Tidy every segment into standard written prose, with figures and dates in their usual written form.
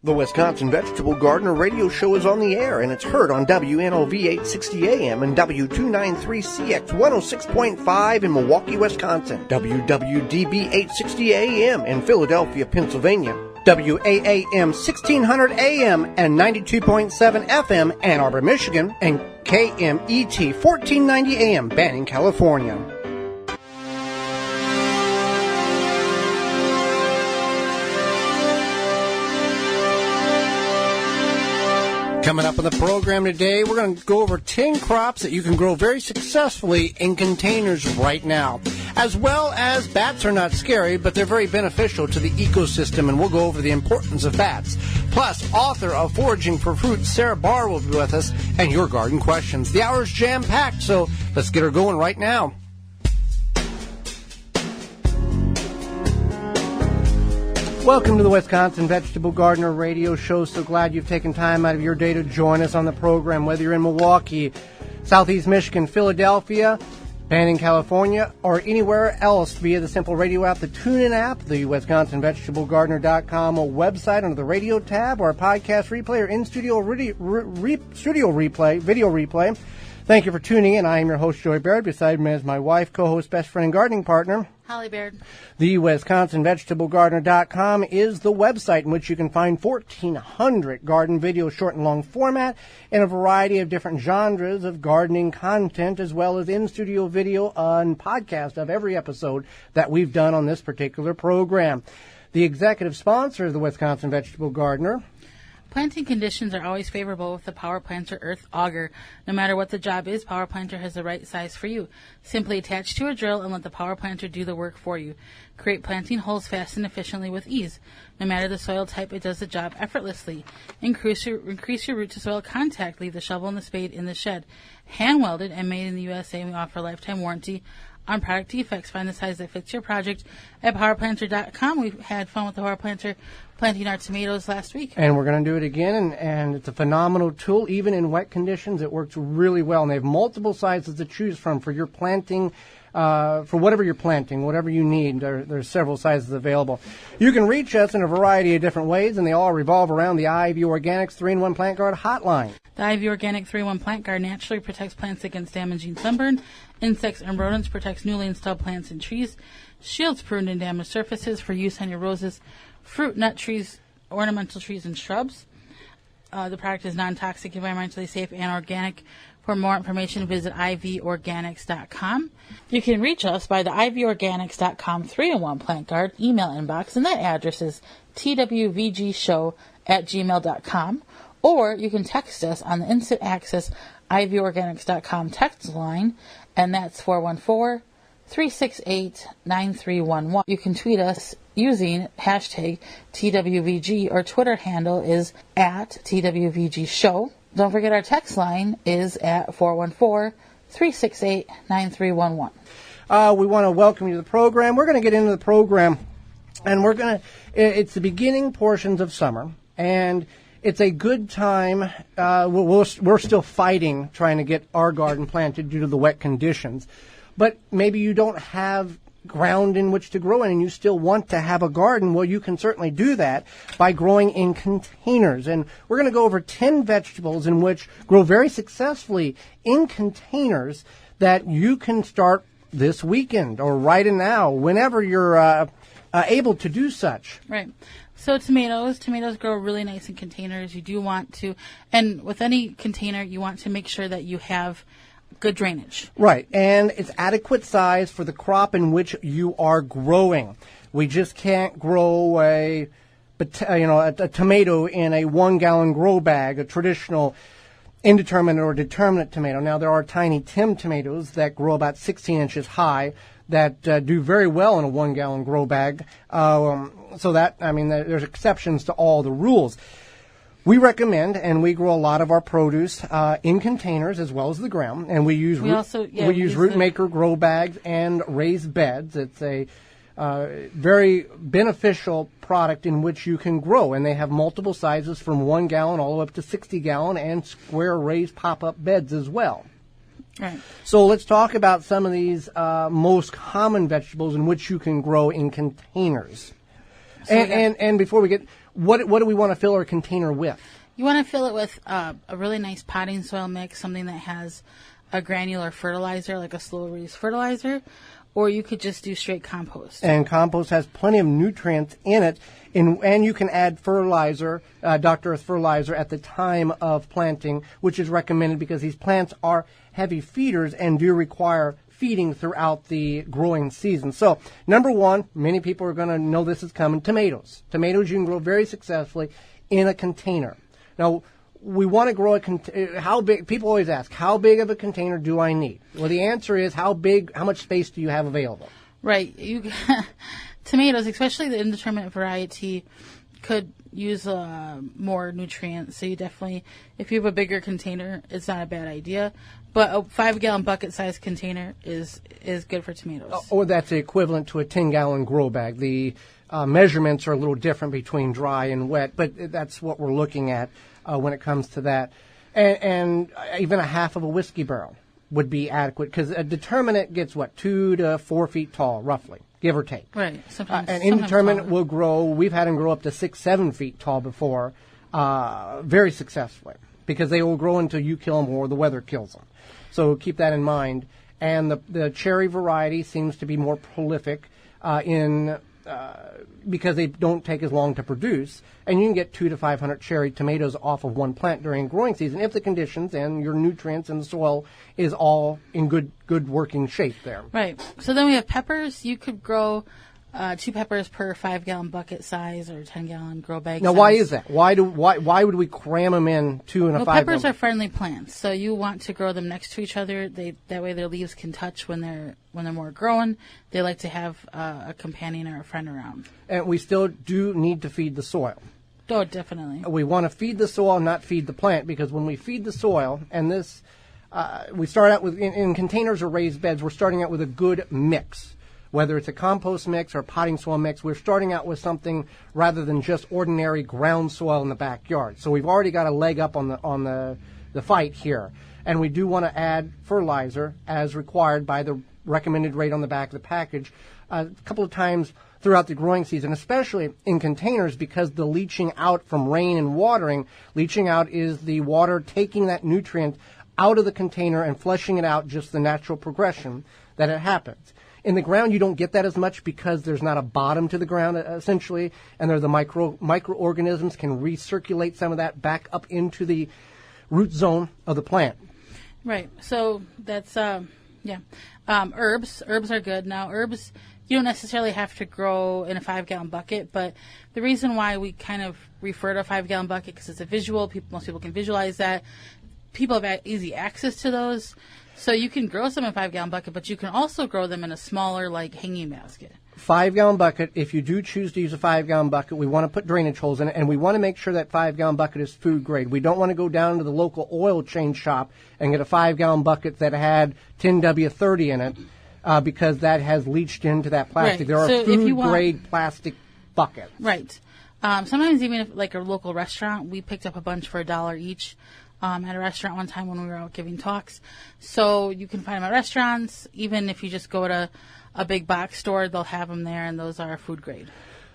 The Wisconsin Vegetable Gardener radio show is on the air, and it's heard on WNOV 860 AM and W293CX 106.5 in Milwaukee, Wisconsin, WWDB 860 AM in Philadelphia, Pennsylvania, WAAM 1600 AM and 92.7 FM Ann Arbor, Michigan, and KMET 1490 AM Banning, California. Coming up on the program today, we're going to go over 10 crops that you can grow very successfully in containers right now. As well as bats are not scary, but they're very beneficial to the ecosystem, and we'll go over the importance of bats. Plus, author of Foraging for Fruit, Sara Bir, will be with us, and your garden questions. The hour's jam-packed, so let's get her going right now. Welcome to the Wisconsin Vegetable Gardener radio show. So glad you've taken time out of your day to join us on the program, whether you're in Milwaukee, Southeast Michigan, Philadelphia, Banning, California, or anywhere else via the simple radio app, the TuneIn app, the WisconsinVegetableGardener.com website under the radio tab, or a podcast replay, or in-studio studio replay, video replay. Thank you for tuning in. I am your host, Joy Baird. Beside me is my wife, co-host, best friend, and gardening partner, Holly Baird. The WisconsinVegetableGardener.com is the website in which you can find 1,400 garden videos, short and long format, in a variety of different genres of gardening content, as well as in-studio video and podcast of every episode that we've done on this particular program. The executive sponsor of the Wisconsin Vegetable Gardener. Planting conditions are always favorable with the Power Planter Earth Auger. No matter what the job is, Power Planter has the right size for you. Simply attach to a drill and let the Power Planter do the work for you. Create planting holes fast and efficiently with ease. No matter the soil type, it does the job effortlessly. Increase your root to soil contact. Leave the shovel and the spade in the shed. Hand welded and made in the USA. We offer a lifetime warranty on product defects. Find the size that fits your project at PowerPlanter.com. We had fun with the Power Planter planting our tomatoes last week. And we're going to do it again, and it's a phenomenal tool. Even in wet conditions, it works really well. And they have multiple sizes to choose from for your planting, for whatever you're planting, whatever you need. There's several sizes available. You can reach us in a variety of different ways, and they all revolve around the IV Organics 3-in-1 Plant Guard hotline. The IV Organic 3-in-1 Plant Guard naturally protects plants against damaging sunburn, insects, and rodents, protects newly installed plants and trees, shields pruned and damaged surfaces for use on your roses, fruit, nut trees, ornamental trees, and shrubs. The product is non-toxic, environmentally safe, and organic. For more information, visit ivorganics.com. You can reach us by the ivorganics.com 3-in-1 Plant Guard email inbox, and that address is twvgshow@gmail.com. Or you can text us on the Instant Access ivorganics.com text line, and that's 414-368-9311. You can tweet us using hashtag TWVG. Our Twitter handle is at TWVG Show. Don't forget our text line is at 414-368-9311. We want to welcome you to the program. We're going to get into the program, and it's the beginning portions of summer, and it's a good time. We're still fighting trying to get our garden planted due to the wet conditions. But maybe you don't have ground in which to grow in and you still want to have a garden. Well, you can certainly do that by growing in containers. And we're going to go over 10 vegetables in which grow very successfully in containers that you can start this weekend or right now, whenever you're able to do such. Right. So tomatoes grow really nice in containers. You do want to, and with any container, you want to make sure that you have good drainage. Right, and it's adequate size for the crop in which you are growing. We just can't grow a tomato in a 1-gallon grow bag, a traditional indeterminate or determinate tomato. Now, there are tiny Tim tomatoes that grow about 16 inches high that do very well in a 1-gallon grow bag. There's exceptions to all the rules. We recommend, and we grow a lot of our produce in containers as well as the ground, and we use root maker grow bags and raised beds. It's a very beneficial product in which you can grow, and they have multiple sizes from 1 gallon all the way up to 60 gallon and square raised pop-up beds as well. Right. So let's talk about some of these most common vegetables in which you can grow in containers. And before we get, what do we want to fill our container with? You want to fill it with a really nice potting soil mix, something that has a granular fertilizer, like a slow-release fertilizer, or you could just do straight compost. And compost has plenty of nutrients in it, and you can add fertilizer, Dr. Earth fertilizer, at the time of planting, which is recommended because these plants are heavy feeders and do require feeding throughout the growing season. So, number one, many people are going to know this is coming, tomatoes. Tomatoes you can grow very successfully in a container. Now, we want to grow how big, people always ask, how big of a container do I need? Well, the answer is how much space do you have available? Right. Tomatoes, especially the indeterminate variety, could use more nutrients. So you definitely, if you have a bigger container, it's not a bad idea. But a 5-gallon bucket-sized container is good for tomatoes. Or that's equivalent to a 10-gallon grow bag. The measurements are a little different between dry and wet, but that's what we're looking at when it comes to that. And even a half of a whiskey barrel would be adequate, because a determinate gets, 2 to 4 feet tall, roughly, give or take. Right. Sometimes indeterminate will grow, we've had them grow up to 6-7 feet tall before, very successfully, because they will grow until you kill them or the weather kills them. So keep that in mind. And the cherry variety seems to be more prolific because they don't take as long to produce, and you can get 200 to 500 cherry tomatoes off of one plant during growing season if the conditions and your nutrients in the soil is all in good working shape there. Right. So then we have peppers. You could grow 2 peppers per 5-gallon bucket size or 10-gallon grow bag now, size. why is that? Why would we cram them in 2 and a 5? Peppers are friendly plants, so you want to grow them next to each other. That way their leaves can touch when they're more growing. They like to have a companion or a friend around. And we still do need to feed the soil. Oh, definitely. We want to feed the soil, not feed the plant, because when we feed the soil, and this, we start out with, in containers or raised beds, we're starting out with a good mix. Whether it's a compost mix or a potting soil mix, we're starting out with something rather than just ordinary ground soil in the backyard. So we've already got a leg up on the fight here. And we do want to add fertilizer as required by the recommended rate on the back of the package a couple of times throughout the growing season, especially in containers, because the leaching out from rain and watering, leaching out is the water taking that nutrient out of the container and flushing it out, just the natural progression that it happens. In the ground, you don't get that as much because there's not a bottom to the ground, essentially, and the microorganisms can recirculate some of that back up into the root zone of the plant. Right. So that's, herbs. Herbs are good. Now, herbs, you don't necessarily have to grow in a 5-gallon bucket, but the reason why we kind of refer to a 5-gallon bucket, because it's a visual, most people can visualize that. People have easy access to those. So you can grow some in a 5-gallon bucket, but you can also grow them in a smaller, hanging basket. 5-gallon bucket, if you do choose to use a 5-gallon bucket, we want to put drainage holes in it, and we want to make sure that 5-gallon bucket is food grade. We don't want to go down to the local oil change shop and get a 5-gallon bucket that had 10W30 in it, because that has leached into that plastic. Right. There are food grade plastic buckets. Right. Sometimes even if, a local restaurant, we picked up a bunch for $1 each. At a restaurant one time when we were out giving talks. So you can find them at restaurants. Even if you just go to a big box store, they'll have them there, and those are food grade.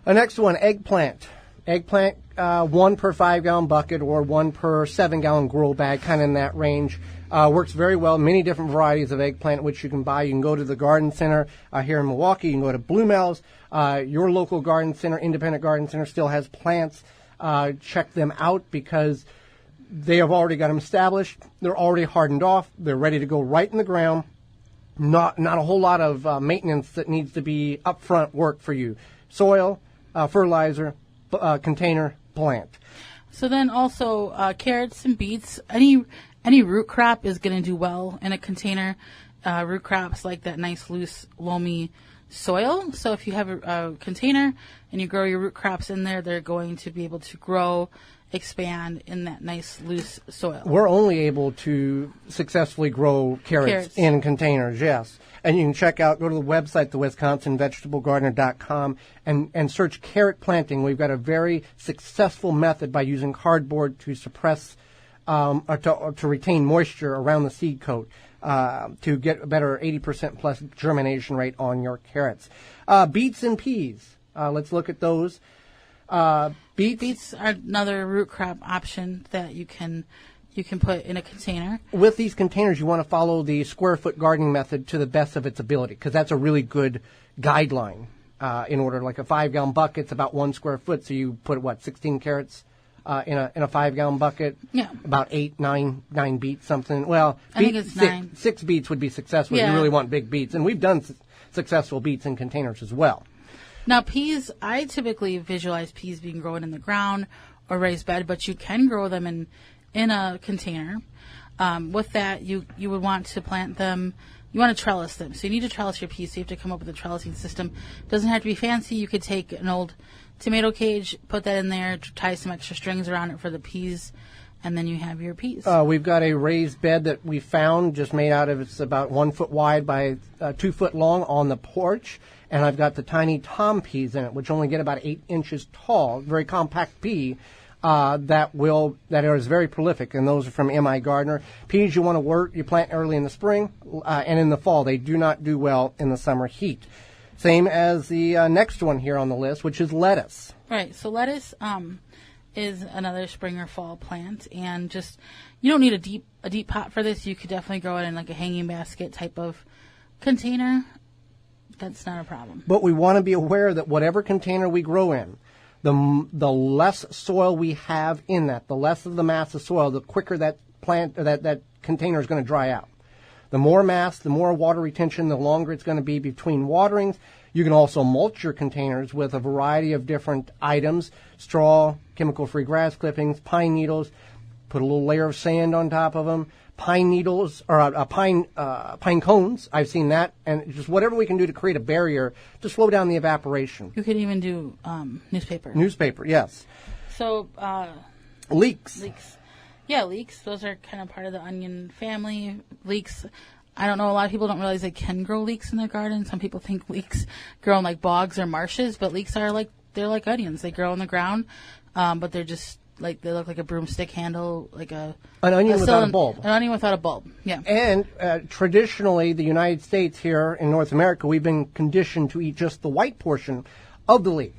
The next one, eggplant. Eggplant, 1 per 5-gallon bucket or 1 per 7-gallon grow bag, kind of in that range. Works very well. Many different varieties of eggplant which you can buy. You can go to the garden center here in Milwaukee. You can go to Bloomell's. Your local garden center, independent garden center, still has plants. Check them out, because they have already got them established. They're already hardened off. They're ready to go right in the ground. Not a whole lot of maintenance that needs to be upfront work for you. Soil, fertilizer, container, plant. So then also carrots and beets. Any root crop is going to do well in a container. Root crops like that nice, loose, loamy soil. So if you have a container and you grow your root crops in there, they're going to be able to grow, expand in that nice loose soil. We're only able to successfully grow carrots in containers, yes. And you can go to the website, thewisconsinvegetablegardener.com, and search carrot planting. We've got a very successful method by using cardboard to suppress or to retain moisture around the seed coat to get a better 80% plus germination rate on your carrots. Beets and peas. Let's look at those. Beets are another root crop option that you can put in a container. With these containers, you want to follow the square foot gardening method to the best of its ability, because that's a really good guideline. In order, like a 5-gallon bucket's about 1 square foot, so you put 16 carrots in a 5-gallon bucket. Yeah. About 9 beets, something. Well, I think it's 9. 6 beets would be successful. Yeah. If you really want big beets, and we've done successful beets in containers as well. Now, peas, I typically visualize peas being grown in the ground or raised bed, but you can grow them in a container. With that, you would want to plant them. You want to trellis them. So you need to trellis your peas, so you have to come up with a trellising system. Doesn't have to be fancy. You could take an old tomato cage, put that in there, tie some extra strings around it for the peas, and then you have your peas. We've got a raised bed that we found, just made out of, it's about 1 foot wide by 2 foot long on the porch. And I've got the tiny tom peas in it, which only get about 8 inches tall, very compact pea. That is very prolific, and those are from M.I. Gardner. Peas you want to you plant early in the spring and in the fall. They do not do well in the summer heat. Same as the next one here on the list, which is lettuce. Right. So lettuce is another spring or fall plant, and just you don't need a deep pot for this. You could definitely grow it in like a hanging basket type of container. That's not a problem. But we want to be aware that whatever container we grow in, the less soil we have in that, the less of the mass of soil, the quicker that plant that container is going to dry out. The more mass, the more water retention, the longer it's going to be between waterings. You can also mulch your containers with a variety of different items: straw, chemical-free grass clippings, pine needles. Put a little layer of sand on top of them. Pine needles or pine cones. I've seen that, and just whatever we can do to create a barrier to slow down the evaporation. You could even do newspaper. Newspaper, yes. So leeks. Yeah, leeks. Those are kind of part of the onion family. Leeks. I don't know. A lot of people don't realize they can grow leeks in their garden. Some people think leeks grow in like bogs or marshes, but leeks are they're like onions. They grow in the ground, but they're just they look like a broomstick handle, like an onion without a bulb. An onion without a bulb, yeah. And traditionally, the United States here in North America, we've been conditioned to eat just the white portion of the leek.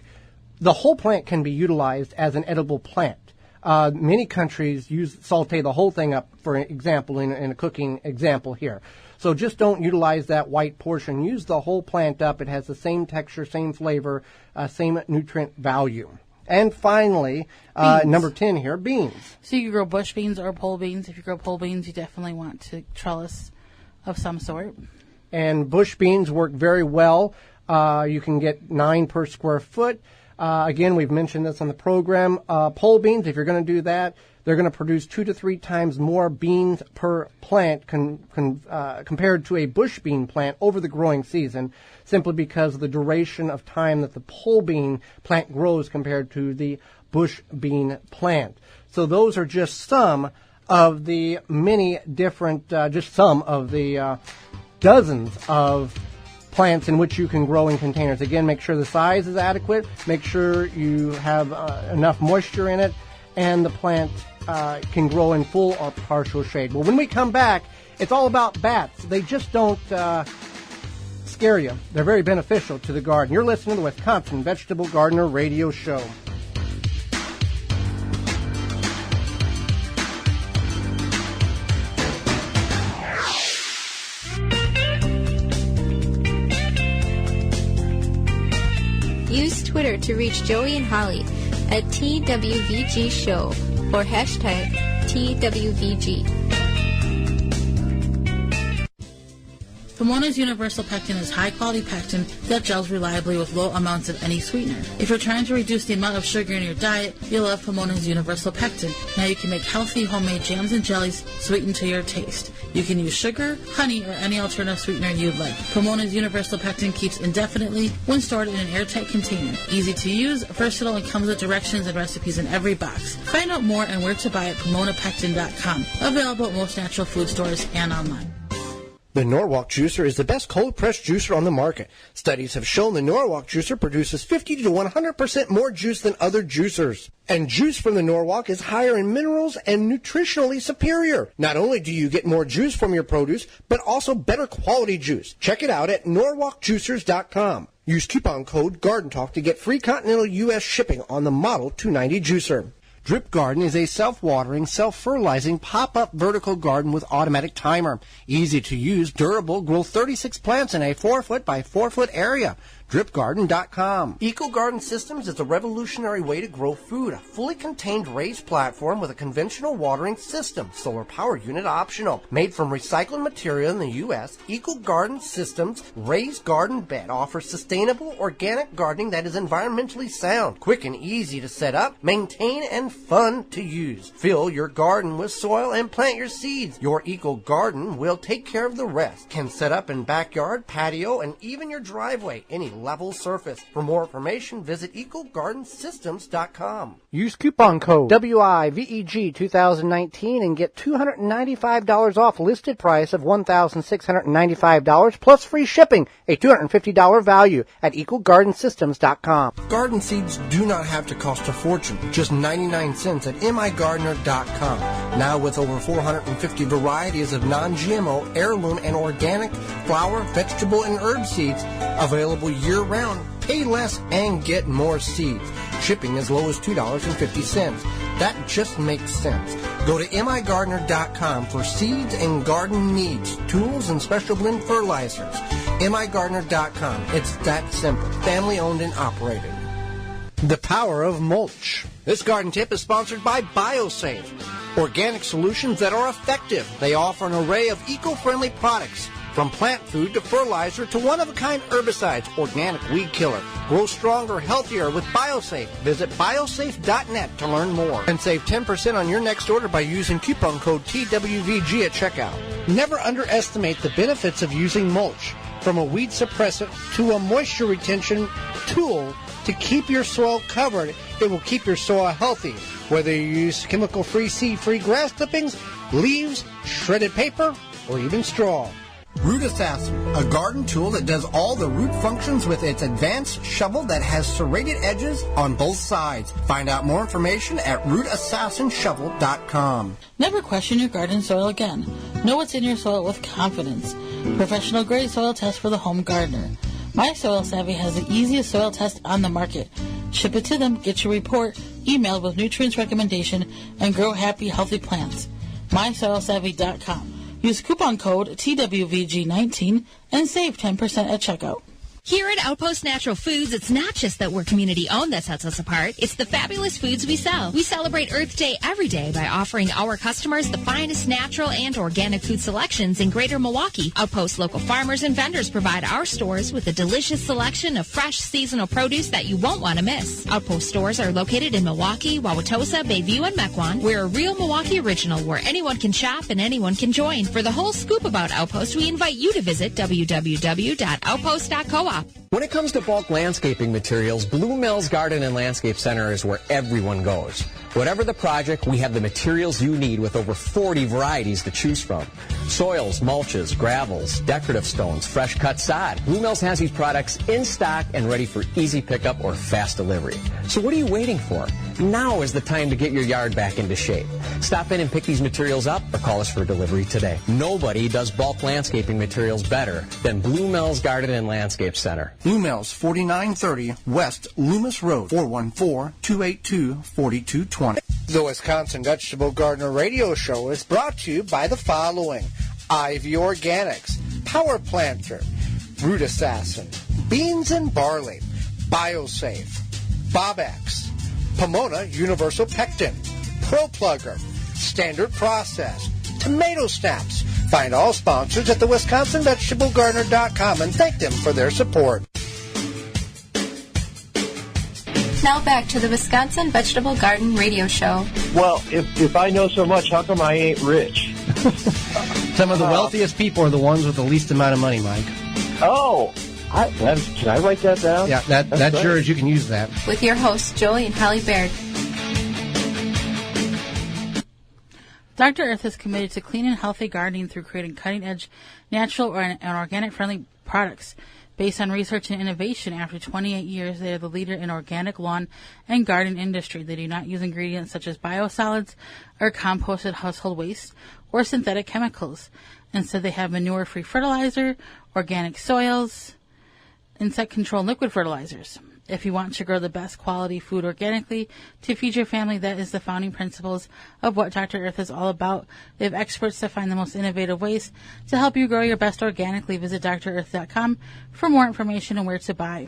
The whole plant can be utilized as an edible plant. Many countries saute the whole thing up, for example, in a cooking example here. So just don't utilize that white portion. Use the whole plant up. It has the same texture, same flavor, same nutrient value. And finally, number 10 here, beans. So you can grow bush beans or pole beans. If you grow pole beans, you definitely want to trellis of some sort. And bush beans work very well. You can get 9 per square foot. Again, we've mentioned this on the program. Pole beans, if you're going to do that, they're going to produce 2 to 3 times more beans per plant compared to a bush bean plant over the growing season, simply because of the duration of time that the pole bean plant grows compared to the bush bean plant. So those are just some of the many different, dozens of plants in which you can grow in containers. Again, make sure the size is adequate, make sure you have enough moisture in it, and the plant can grow in full or partial shade. Well, when we come back, it's all about bats. They just don't scare you. They're very beneficial to the garden. You're listening to the Wisconsin Vegetable Gardener Radio Show. Use Twitter to reach Joey and Holly at TWVG Show or hashtag TWVG. Pomona's Universal Pectin is high-quality pectin that gels reliably with low amounts of any sweetener. If you're trying to reduce the amount of sugar in your diet, you'll love Pomona's Universal Pectin. Now you can make healthy homemade jams and jellies sweetened to your taste. You can use sugar, honey, or any alternative sweetener you'd like. Pomona's Universal Pectin keeps indefinitely when stored in an airtight container. Easy to use, versatile, and comes with directions and recipes in every box. Find out more and where to buy at PomonaPectin.com. Available at most natural food stores and online. The Norwalk juicer is the best cold-pressed juicer on the market. Studies have shown the Norwalk juicer produces 50 to 100% more juice than other juicers. And juice from the Norwalk is higher in minerals and nutritionally superior. Not only do you get more juice from your produce, but also better quality juice. Check it out at NorwalkJuicers.com. Use coupon code GARDENTALK to get free continental U.S. shipping on the Model 290 juicer. Drip Garden is a self-watering, self-fertilizing, pop-up vertical garden with automatic timer. Easy to use, durable, grow 36 plants in a 4-foot by 4-foot area. DripGarden.com. EcoGarden Systems is a revolutionary way to grow food. A fully contained raised platform with a conventional watering system. Solar power unit optional. Made from recycled material in the U.S., EcoGarden Systems raised garden bed offers sustainable organic gardening that is environmentally sound, quick and easy to set up, maintain, and fun to use. Fill your garden with soil and plant your seeds. Your EcoGarden will take care of the rest. Can set up in backyard, patio, and even your driveway. Any level surface. For more information, visit EcoGardenSystems.com. Use coupon code WIVEG 2019 and get $295 off listed price of $1,695 plus free shipping, a $250 value at EcoGardenSystems.com. Garden seeds do not have to cost a fortune, just 99 cents at migardener.com. Now with over 450 varieties of non-GMO, heirloom, and organic flower, vegetable, and herb seeds available year-round. Pay less and get more seeds. Shipping as low as $2.50. That just makes sense. Go to migardener.com for seeds and garden needs, tools, and special blend fertilizers. migardener.com. It's that simple. Family owned and operated. The power of mulch. This garden tip is sponsored by BioSafe. Organic solutions that are effective. They offer an array of eco-friendly products. From plant food to fertilizer to one-of-a-kind herbicides, organic weed killer. Grow stronger, healthier with BioSafe. Visit biosafe.net to learn more. And save 10% on your next order by using coupon code TWVG at checkout. Never underestimate the benefits of using mulch. From a weed suppressant to a moisture retention tool to keep your soil covered, it will keep your soil healthy. Whether you use chemical-free, seed-free grass clippings, leaves, shredded paper, or even straw. Root Assassin, a garden tool that does all the root functions with its advanced shovel that has serrated edges on both sides. Find out more information at rootassassinshovel.com. Never question your garden soil again. Know what's in your soil with confidence. Professional grade soil test for the home gardener. My Soil Savvy has the easiest soil test on the market. Ship it to them, get your report, emailed with nutrients recommendation, and grow happy, healthy plants. MySoilSavvy.com. Use coupon code TWVG19 and save 10% at checkout. Here at Outpost Natural Foods, it's not just that we're community-owned that sets us apart. It's the fabulous foods we sell. We celebrate Earth Day every day by offering our customers the finest natural and organic food selections in Greater Milwaukee. Outpost local farmers and vendors provide our stores with a delicious selection of fresh seasonal produce that you won't want to miss. Outpost stores are located in Milwaukee, Wauwatosa, Bayview, and Mequon. We're a real Milwaukee original where anyone can shop and anyone can join. For the whole scoop about Outpost, we invite you to visit www.outpost.coop. When it comes to bulk landscaping materials, Blue Mills Garden and Landscape Center is where everyone goes. Whatever the project, we have the materials you need with over 40 varieties to choose from. Soils, mulches, gravels, decorative stones, fresh cut sod. Blue Mills has these products in stock and ready for easy pickup or fast delivery. So what are you waiting for? Now is the time to get your yard back into shape. Stop in and pick these materials up or call us for delivery today. Nobody does bulk landscaping materials better than Blue Mills Garden and Landscape Center. Blue Mills, 4930 West Loomis Road, 414-282-4220. The Wisconsin Vegetable Gardener Radio Show is brought to you by the following: Ivy Organics, Power Planter, Root Assassin, Beans and Barley, BioSafe, Bobex, Pomona Universal Pectin, Pro Plugger, Standard Process, Tomato Snaps. Find all sponsors at the WisconsinVegetableGardener.com and thank them for their support. Now back to the Wisconsin Vegetable Garden Radio Show. Well, if I know so much, how come I ain't rich? Some of the wealthiest people are the ones with the least amount of money, Mike. Oh, can I write that down? Yeah, that's yours. You can use that. With your hosts, Joey and Holly Baird. Dr. Earth is committed to clean and healthy gardening through creating cutting-edge, natural and organic-friendly products. Based on research and innovation, after 28 years, they are the leader in organic lawn and garden industry. They do not use ingredients such as biosolids or composted household waste or synthetic chemicals. Instead, they have manure-free fertilizer, organic soils, insect control and liquid fertilizers. If you want to grow the best quality food organically to feed your family, that is the founding principles of what Dr. Earth is all about. They have experts to find the most innovative ways to help you grow your best organically. Visit drearth.com for more information on where to buy.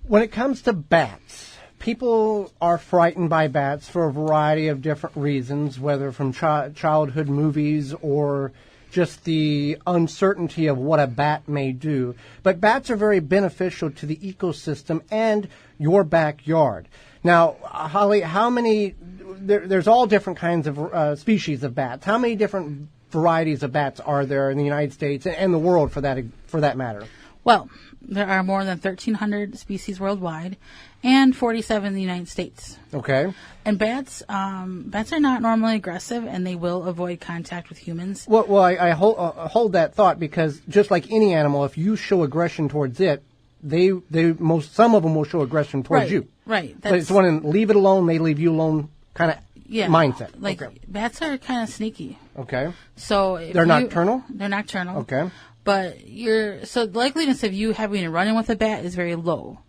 When it comes to bats, people are frightened by bats for a variety of different reasons, whether from childhood movies or just the uncertainty of what a bat may do. But bats are very beneficial to the ecosystem and your backyard. Now, Holly, how many, there's all different kinds of species of bats. How many different varieties of bats are there in the United States and the world for that matter? Well, there are more than 1,300 species worldwide and 47 in the United States. Okay. And bats are not normally aggressive, and they will avoid contact with humans. Well, I hold that thought because just like any animal, if you show aggression towards it, some of them will show aggression towards you. Right. But it's one in leave it alone, they leave you alone kind of mindset. Like okay. Bats are kind of sneaky. Okay. So they're nocturnal? They're nocturnal. Okay. But the likeliness of you having a run-in with a bat is very low.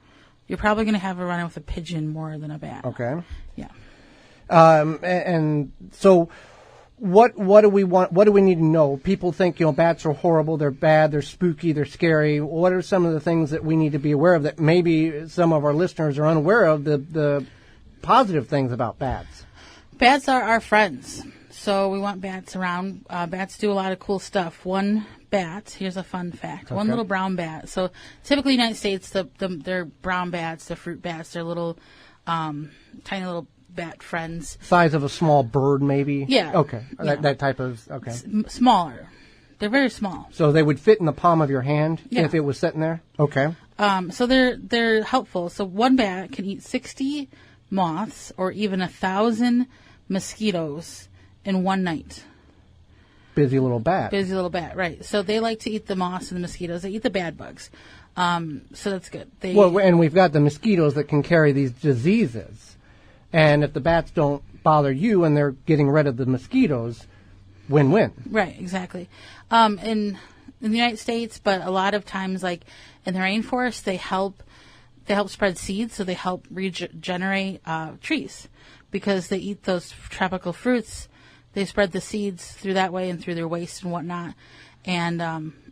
You're probably going to have a run-in with a pigeon more than a bat. Okay. Yeah. And so what do we want? What do we need to know? People think, bats are horrible, they're bad, they're spooky, they're scary. What are some of the things that we need to be aware of that maybe some of our listeners are unaware of, the positive things about bats? Bats are our friends. So we want bats around. Bats do a lot of cool stuff. One bat, here's a fun fact. Okay. One little brown bat. So typically in the United States, they're brown bats, the fruit bats, they're little, tiny little bat friends. Size of a small bird, maybe? Yeah. Okay. Yeah. That type of, okay. Smaller. They're very small. So they would fit in the palm of your hand Yeah. if it was sitting there? Okay. So they're helpful. So one bat can eat 60 moths or even 1,000 mosquitoes in one night. Busy little bat. Busy little bat, right. So they like to eat the moths and the mosquitoes. They eat the bad bugs. So that's good. And we've got the mosquitoes that can carry these diseases. And if the bats don't bother you and they're getting rid of the mosquitoes, win-win. Right, exactly. In the United States, but a lot of times, like in the rainforest, they help spread seeds, so they help regenerate trees because they eat those tropical fruits. They spread the seeds through that way and through their waste and whatnot, and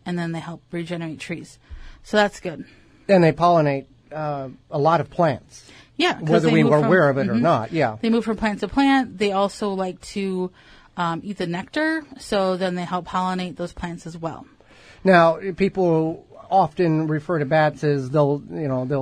then they help regenerate trees. So that's good. And they pollinate a lot of plants. Yeah, whether we were aware of it or not. Yeah, they move from plant to plant. They also like to eat the nectar, so then they help pollinate those plants as well. Now, people often refer to bats as they'll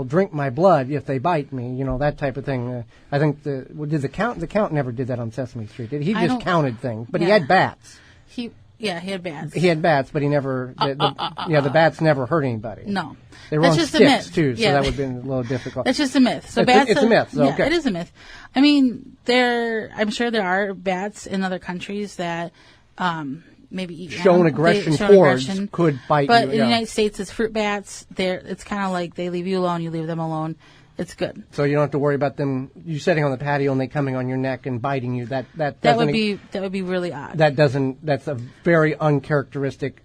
drink my blood if they bite me, that type of thing. I think the Count never did that on Sesame Street, did he? He just counted things, but he had bats. He had bats. He had bats, but he never. The bats never hurt anybody. No, they were on sticks too, so that would have been a little difficult. It's just a myth. So it's a myth. So, okay. It is a myth. I mean, I'm sure there are bats in other countries that maybe eat shown aggression towards could bite but you. But in the United States, it's fruit bats. It's kind of like they leave you alone, you leave them alone. It's good. So you don't have to worry about them. You sitting on the patio and they coming on your neck and biting you. That would be really odd. That's a very uncharacteristic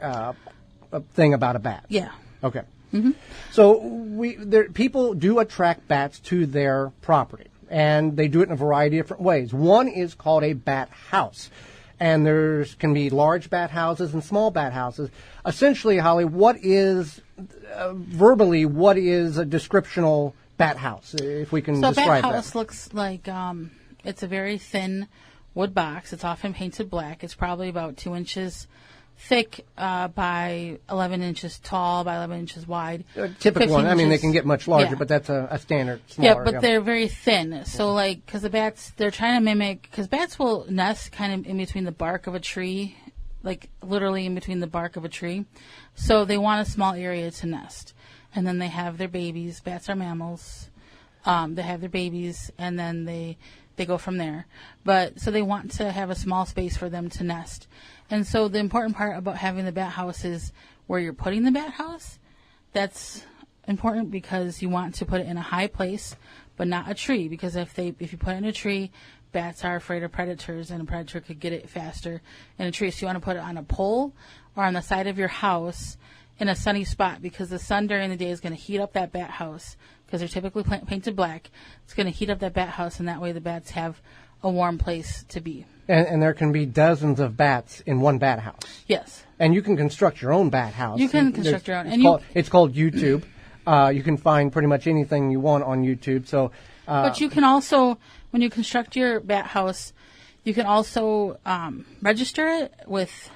thing about a bat. Yeah. Okay. Mm-hmm. So people do attract bats to their property, and they do it in a variety of different ways. One is called a bat house. And there can be large bat houses and small bat houses. Essentially, Holly, what is a descriptional bat house, if we can describe that? So a bat house looks like it's a very thin wood box. It's often painted black. It's probably about 2 inches thick by 11 inches tall by 11 inches wide. Typical one. I mean, they can get much larger, but that's a standard smaller. Yeah, but they're very thin. So, because the bats, they're trying to mimic, because bats will nest kind of in between the bark of a tree, like literally in between the bark of a tree. So they want a small area to nest. And then they have their babies. Bats are mammals. They have their babies, and then they go from there. So they want to have a small space for them to nest. And so the important part about having the bat house is where you're putting the bat house. That's important because you want to put it in a high place, but not a tree. Because if you put it in a tree, bats are afraid of predators, and a predator could get it faster in a tree. So you want to put it on a pole or on the side of your house in a sunny spot, because the sun during the day is going to heat up that bat house, because they're typically painted black. It's going to heat up that bat house, and that way the bats have a warm place to be. And there can be dozens of bats in one bat house. Yes. And you can construct your own bat house. You can construct your own. It's called YouTube. You can find pretty much anything you want on YouTube. So, but you can also, when you construct your bat house, you can also register it with,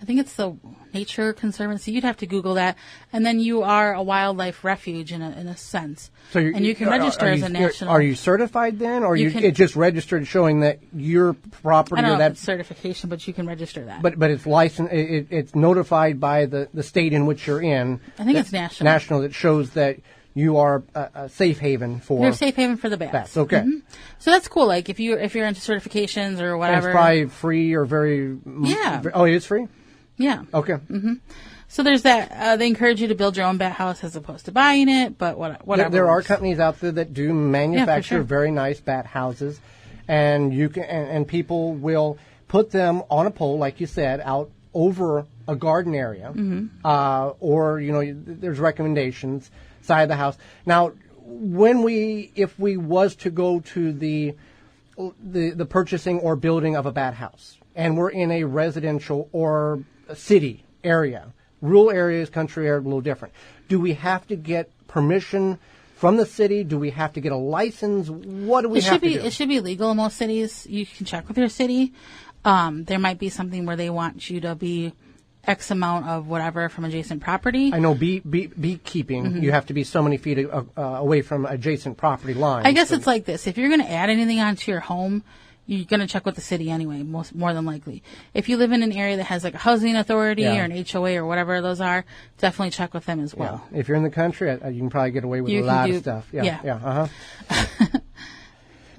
I think it's the Nature Conservancy. You'd have to Google that. And then you are a wildlife refuge in a sense. So you can register as a national. Are you certified then? Or it just registered showing that your property? I don't know if it's certification, but you can register that. But it's licensed. It's notified by the state in which you're in. I think it's national. National, that shows that you are a safe haven for. You're a safe haven for the bats. Okay. Mm-hmm. So that's cool. Like if you're into certifications or whatever. And it's probably free or very. Yeah. Oh, it is free? Yeah. Okay. Mm-hmm. So there's that. They encourage you to build your own bat house as opposed to buying it, but whatever. There are companies out there that do manufacture sure. very nice bat houses, and you can and people will put them on a pole, like you said, out over a garden area, or there's recommendations side of the house. Now, if we was to go to the purchasing or building of a bat house, and we're in a residential or a city area. Rural areas, country area, a little different. Do we have to get permission from the city? Do we have to get a license? What do we have to do? It should be legal in most cities. You can check with your city. There might be something where they want you to be X amount of whatever from adjacent property. I know beekeeping, you have to be so many feet away from adjacent property lines. I guess it's like this. If you're going to add anything onto your home, you're going to check with the city anyway, more than likely. If you live in an area that has like a housing authority or an HOA or whatever those are, definitely check with them as well. Yeah. If you're in the country, you can probably get away with a lot of stuff. Yeah.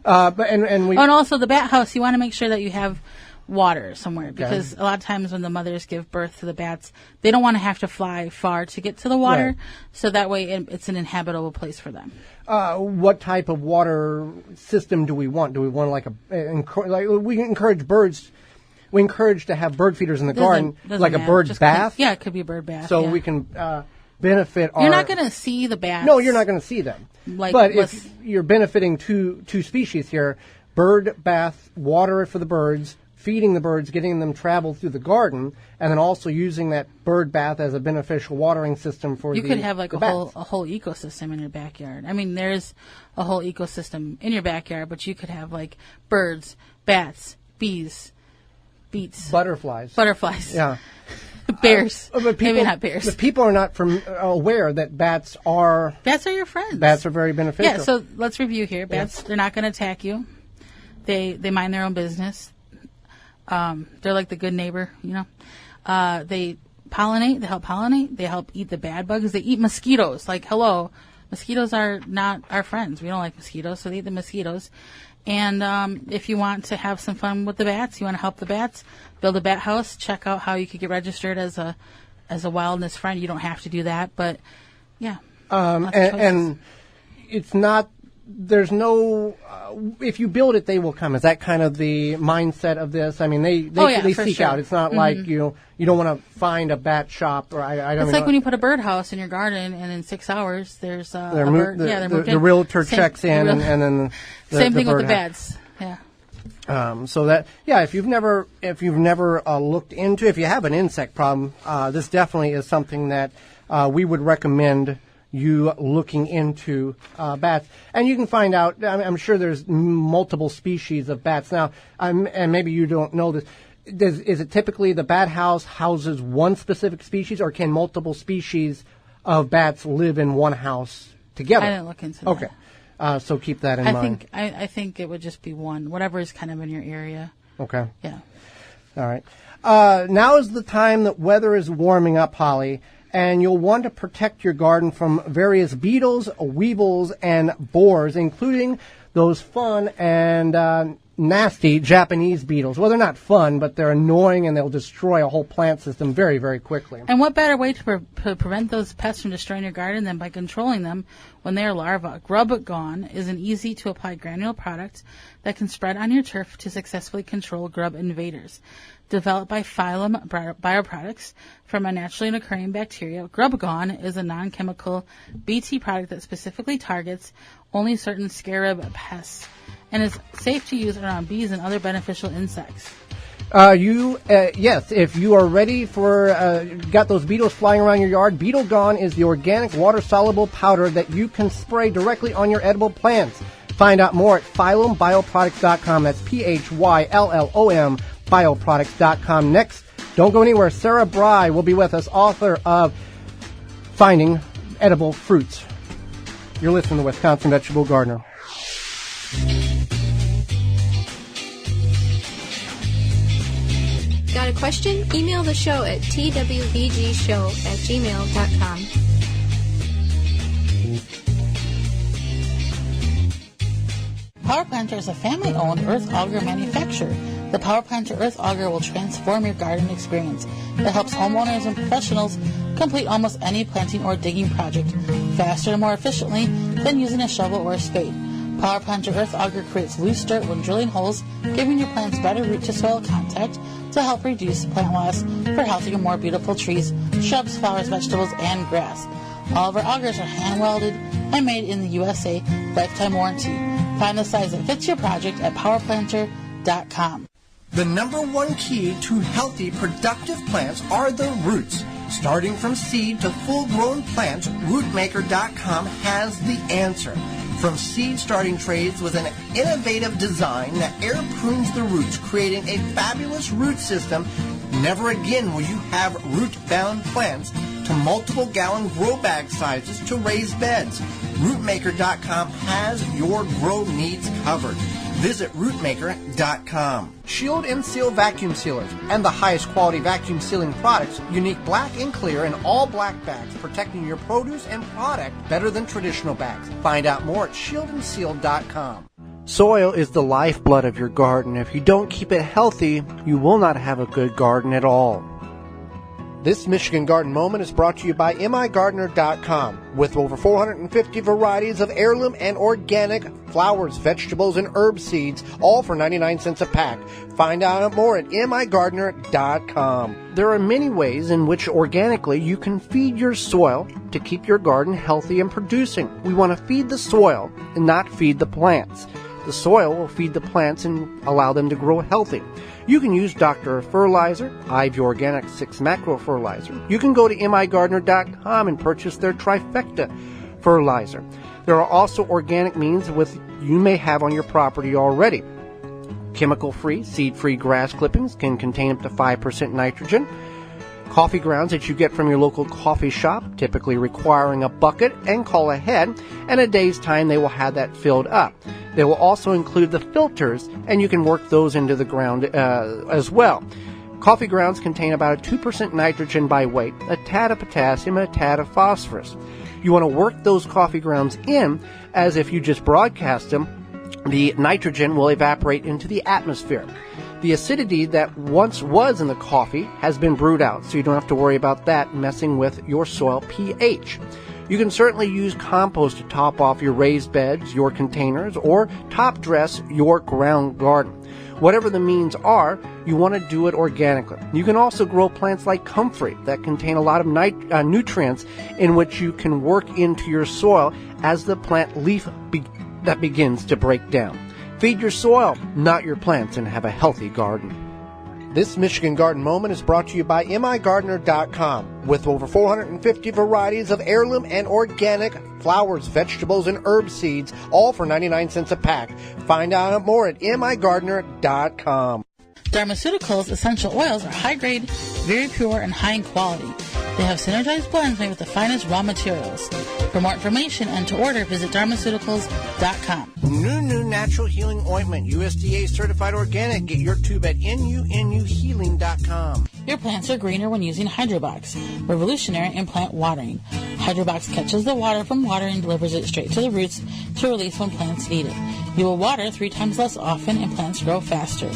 And also the bat house, you want to make sure that you have water somewhere, because a lot of times when the mothers give birth to the bats, they don't want to have to fly far to get to the water, so that way it's an inhabitable place for them. What type of water system do we want? Do we want we encourage birds? We encourage to have bird feeders in the garden, like a bird bath. Yeah, it could be a bird bath. So we can benefit. You're not going to see the bats. No, you're not going to see them. But if you're benefiting two species here, bird bath, water for the birds, feeding the birds, getting them travel through the garden, and then also using that bird bath as a beneficial watering system for you could have like a whole ecosystem in your backyard. I mean, there's a whole ecosystem in your backyard, but you could have like birds, bats, bees, beets, butterflies, yeah, bears. Maybe not bears. But people are not aware that bats are your friends. Bats are very beneficial. Yeah. So let's review here. Bats, they're not going to attack you. They mind their own business. They're like the good neighbor, they pollinate, they help pollinate, they help eat the bad bugs, they eat mosquitoes. Like, hello, mosquitoes are not our friends. We don't like mosquitoes, so they eat the mosquitoes. And if you want to have some fun with the bats, you want to help the bats, build a bat house, check out how you could get registered as a wildness friend. You don't have to do that, but yeah. And it's not. There's no. If you build it, they will come. Is that kind of the mindset of this? I mean, they seek out. It's not like you don't want to find a bat shop or I don't. It's like when you put a birdhouse in your garden, and in 6 hours there's a bird. The realtor checks in, and then same thing with the bats. Yeah. So that if you've never looked into, if you have an insect problem, this definitely is something that we would recommend you looking into bats. And you can find out, I'm sure there's multiple species of bats. Now, and maybe you don't know this, is it typically the bat house houses one specific species, or can multiple species of bats live in one house together? I didn't look into that. Okay. So keep that in mind. I think it would just be one, whatever is kind of in your area. Okay. Yeah. All right. Now is the time that weather is warming up, Holly, and you'll want to protect your garden from various beetles, weevils, and borers, including those fun and nasty Japanese beetles. Well, they're not fun, but they're annoying, and they'll destroy a whole plant system very, very quickly. And what better way to prevent those pests from destroying your garden than by controlling them when they are larvae? Grub Gone is an easy-to-apply granule product that can spread on your turf to successfully control grub invaders. Developed by Phylum Bioproducts from a naturally occurring bacteria, Grub Gone is a non-chemical BT product that specifically targets only certain scarab pests and is safe to use around bees and other beneficial insects. Yes, if you are ready for, got those beetles flying around your yard, Beetle Gone is the organic water-soluble powder that you can spray directly on your edible plants. Find out more at phyllumbioproducts.com. That's PHYLLOM bioproducts.com. Next, don't go anywhere. Sara Bir will be with us, author of Finding Edible Fruits. You're listening to Wisconsin Vegetable Gardener. Got a question? Email the show at twvgshow@gmail.com. Power Planter is a family-owned earth auger manufacturer. The Power Planter Earth Auger will transform your garden experience. It helps homeowners and professionals complete almost any planting or digging project faster and more efficiently than using a shovel or a spade. Power Planter Earth Auger creates loose dirt when drilling holes, giving your plants better root-to-soil contact to help reduce plant loss for healthier, more beautiful trees, shrubs, flowers, vegetables, and grass. All of our augers are hand-welded and made in the USA, lifetime warranty. Find the size that fits your project at powerplanter.com. The number one key to healthy, productive plants are the roots. Starting from seed to full-grown plants, rootmaker.com has the answer. From seed starting trays with an innovative design that air prunes the roots, creating a fabulous root system, never again will you have root-bound plants, to multiple gallon grow bag sizes to raised beds. Rootmaker.com has your grow needs covered. Visit rootmaker.com. Shield and Seal vacuum sealers and the highest quality vacuum sealing products, unique black and clear and all black bags, protecting your produce and product better than traditional bags. Find out more at shieldandseal.com. Soil is the lifeblood of your garden. If you don't keep it healthy, you will not have a good garden at all. This Michigan Garden Moment is brought to you by migardener.com. With over 450 varieties of heirloom and organic flowers, vegetables, and herb seeds, all for 99 cents a pack. Find out more at migardener.com. There are many ways in which organically you can feed your soil to keep your garden healthy and producing. We want to feed the soil and not feed the plants. The soil will feed the plants and allow them to grow healthy. You can use Dr. Fertilizer, Ivy Organic 6 Macro Fertilizer. You can go to migardener.com and purchase their Trifecta Fertilizer. There are also organic means with you may have on your property already. Chemical-free, seed-free grass clippings can contain up to 5% nitrogen. Coffee grounds that you get from your local coffee shop, typically requiring a bucket, and call ahead, and a day's time they will have that filled up. They will also include the filters, and you can work those into the ground as well. Coffee grounds contain about a 2% nitrogen by weight, a tad of potassium, and a tad of phosphorus. You want to work those coffee grounds in as if you just broadcast them. The nitrogen will evaporate into the atmosphere. The acidity that once was in the coffee has been brewed out, so you don't have to worry about that messing with your soil pH. You can certainly use compost to top off your raised beds, your containers, or top dress your ground garden. Whatever the means are, you want to do it organically. You can also grow plants like Comfrey that contain a lot of nutrients in which you can work into your soil as the plant leaf that begins to break down. Feed your soil, not your plants, and have a healthy garden. This Michigan Garden Moment is brought to you by migardener.com. With over 450 varieties of heirloom and organic flowers, vegetables, and herb seeds, all for 99 cents a pack. Find out more at migardener.com. Pharmaceuticals essential oils are high grade, very pure, and high in quality. They have synergized blends made with the finest raw materials. For more information and to order, visit Pharmaceuticals.com. New Natural Healing Ointment, USDA certified organic. Get your tube at nunuhealing.com. Your plants are greener when using Hydrobox, revolutionary in plant watering. Hydrobox catches the water from water and delivers it straight to the roots to release when plants need it. You will water 3 times less often and plants grow faster.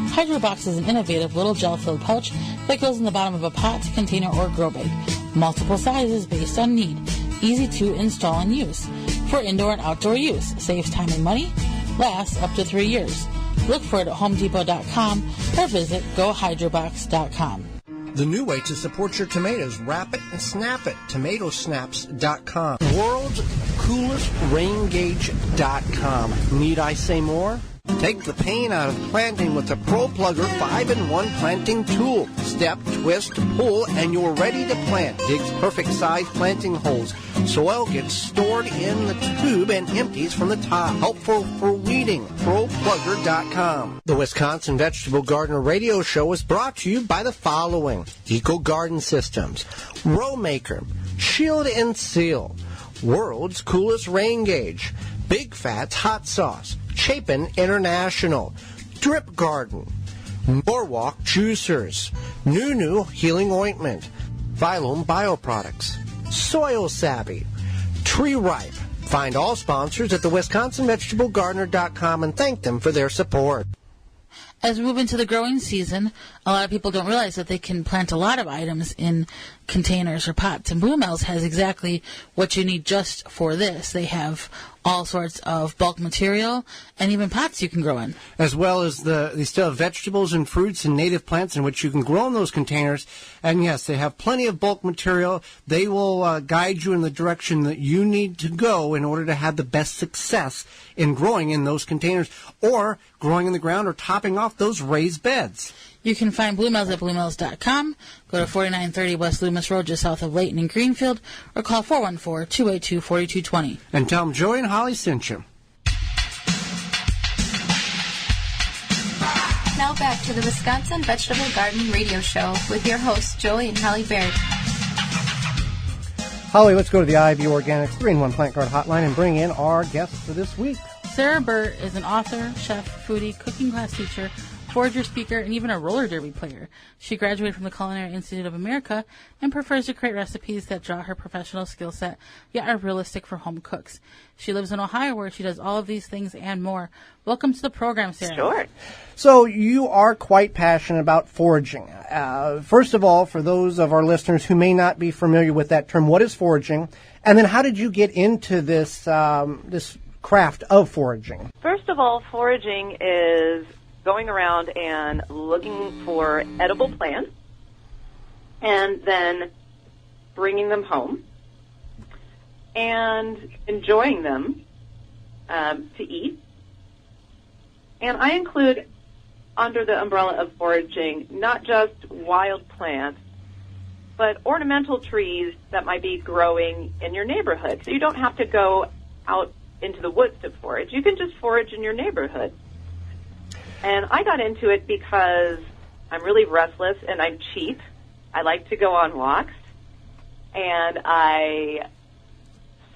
Hydrobox is an innovative little gel-filled pouch that goes in the bottom of a pot, container, or grow bag. Multiple sizes based on need. Easy to install and use. For indoor and outdoor use. Saves time and money. lasts up to 3 years. Look for it at HomeDepot.com or visit GoHydrobox.com. The new way to support your tomatoes, wrap it and snap it. TomatoSnaps.com. World's coolest raingauge.com. Need I say more? Take the pain out of planting with the Pro Plugger 5-in-1 planting tool. Step, twist, pull, and you're ready to plant. Digs perfect size planting holes. Soil gets stored in the tube and empties from the top. Helpful for weeding. ProPlugger.com. The Wisconsin Vegetable Gardener Radio Show is brought to you by the following: Eco Garden Systems, Row Maker, Shield and Seal, World's Coolest Rain Gauge, Big Fats Hot Sauce, Chapin International, Drip Garden, Norwalk Juicers, Nunu Healing Ointment, Phylum Bioproducts, Soil Savvy, Tree Ripe. Find all sponsors at the WisconsinVegetableGardener.com and thank them for their support. As we move into the growing season, a lot of people don't realize that they can plant a lot of items in containers or pots. And Blue Mills has exactly what you need just for this. They have all sorts of bulk material and even pots you can grow in. As well as they still have vegetables and fruits and native plants in which you can grow in those containers. And yes, they have plenty of bulk material. They will guide you in the direction that you need to go in order to have the best success in growing in those containers or growing in the ground or topping off those raised beds. You can find Blue Mills at BlueMills.com. Go to 4930 West Loomis Road, just south of Layton and Greenfield, or call 414-282-4220. And tell them Joey and Holly sent you. Now back to the Wisconsin Vegetable Garden Radio Show with your hosts, Joey and Holly Baird. Holly, let's go to the IB Organics 3-in-1 Plant Guard Hotline and bring in our guest for this week. Sara Bir is an author, chef, foodie, cooking class teacher, Forager speaker, and even a roller derby player. She graduated from the Culinary Institute of America and prefers to create recipes that draw her professional skill set, yet are realistic for home cooks. She lives in Ohio, where she does all of these things and more. Welcome to the program, Sara. Sure. So you are quite passionate about foraging. First of all, for those of our listeners who may not be familiar with that term, what is foraging? And then how did you get into this this craft of foraging? First of all, foraging is going around and looking for edible plants and then bringing them home and enjoying them to eat. And I include under the umbrella of foraging not just wild plants, but ornamental trees that might be growing in your neighborhood. So you don't have to go out into the woods to forage. You can just forage in your neighborhood. And I got into it because I'm really restless and I'm cheap. I like to go on walks. And I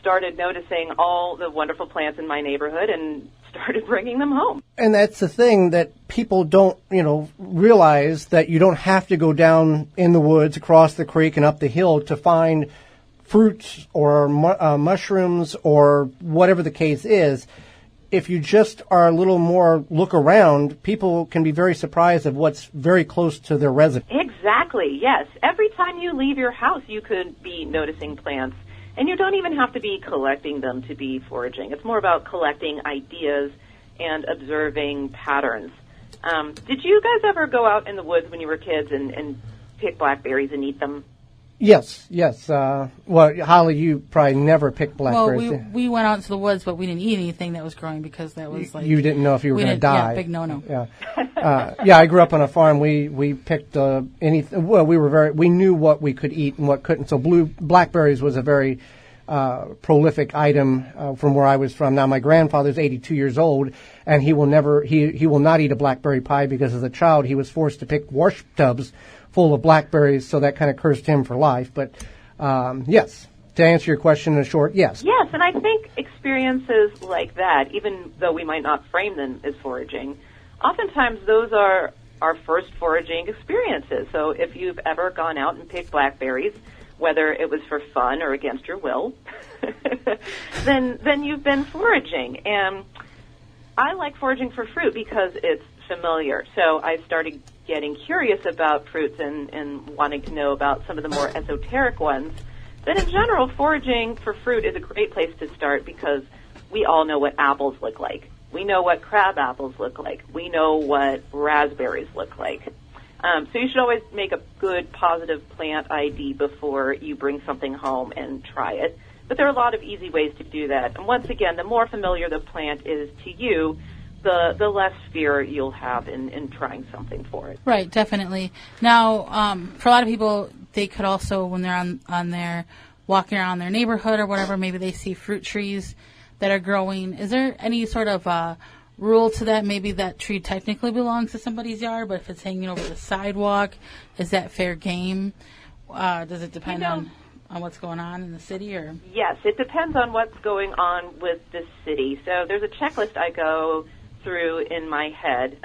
started noticing all the wonderful plants in my neighborhood and started bringing them home. And that's the thing that people don't, realize, that you don't have to go down in the woods, across the creek and up the hill to find fruits or mushrooms or whatever the case is. If you just are a little more look around, people can be very surprised of what's very close to their residence. Exactly, yes. Every time you leave your house, you could be noticing plants. And you don't even have to be collecting them to be foraging. It's more about collecting ideas and observing patterns. Did you guys ever go out in the woods when you were kids and pick blackberries and eat them? Yes. Well, Holly, you probably never picked blackberries. Well, we went out into the woods, but we didn't eat anything that was growing because that was like... You didn't know if you were going to die. Yeah, big no-no. Yeah. I grew up on a farm. We picked anything. Well, we knew what we could eat and what couldn't. So blackberries was a very prolific item from where I was from. Now, my grandfather's 82 years old, and he will not eat a blackberry pie because as a child he was forced to pick wash tubs full of blackberries, so that kind of cursed him for life. But yes, to answer your question in short, yes. Yes, and I think experiences like that, even though we might not frame them as foraging, oftentimes those are our first foraging experiences. So if you've ever gone out and picked blackberries, whether it was for fun or against your will, then you've been foraging. And I like foraging for fruit because it's familiar. So I started getting curious about fruits and wanting to know about some of the more esoteric ones. But in general, foraging for fruit is a great place to start because we all know what apples look like. We know what crab apples look like. We know what raspberries look like. So you should always make a good, positive plant ID before you bring something home and try it. But there are a lot of easy ways to do that. And once again, the more familiar the plant is to you, the less fear you'll have in trying something for it. Right, definitely. Now, for a lot of people, they could also, when they're on their walking around their neighborhood or whatever, maybe they see fruit trees that are growing. Is there any sort of rule to that? Maybe that tree technically belongs to somebody's yard, but if it's hanging over the sidewalk, is that fair game? Does it depend on what's going on in the city? Or Yes, it depends on what's going on with the city. So there's a checklist I go through in my head.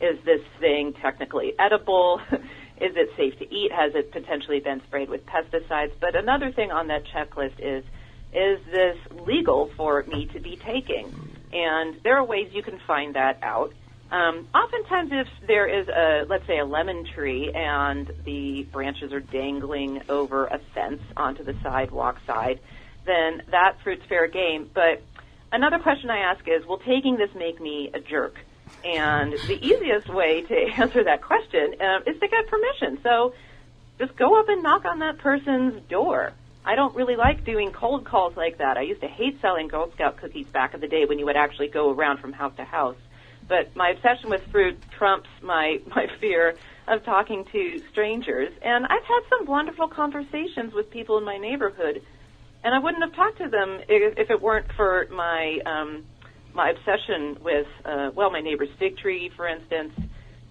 Is this thing technically edible? Is it safe to eat? Has it potentially been sprayed with pesticides? But another thing on that checklist is this legal for me to be taking? And there are ways you can find that out. Oftentimes if there is let's say a lemon tree and the branches are dangling over a fence onto the sidewalk side, then that fruit's fair game. But another question I ask is, will taking this make me a jerk? And the easiest way to answer that question is to get permission. So just go up and knock on that person's door. I don't really like doing cold calls like that. I used to hate selling Girl Scout cookies back in the day when you would actually go around from house to house. But my obsession with fruit trumps my fear of talking to strangers. And I've had some wonderful conversations with people in my neighborhood, and I wouldn't have talked to them if it weren't for my obsession with, my neighbor's fig tree, for instance.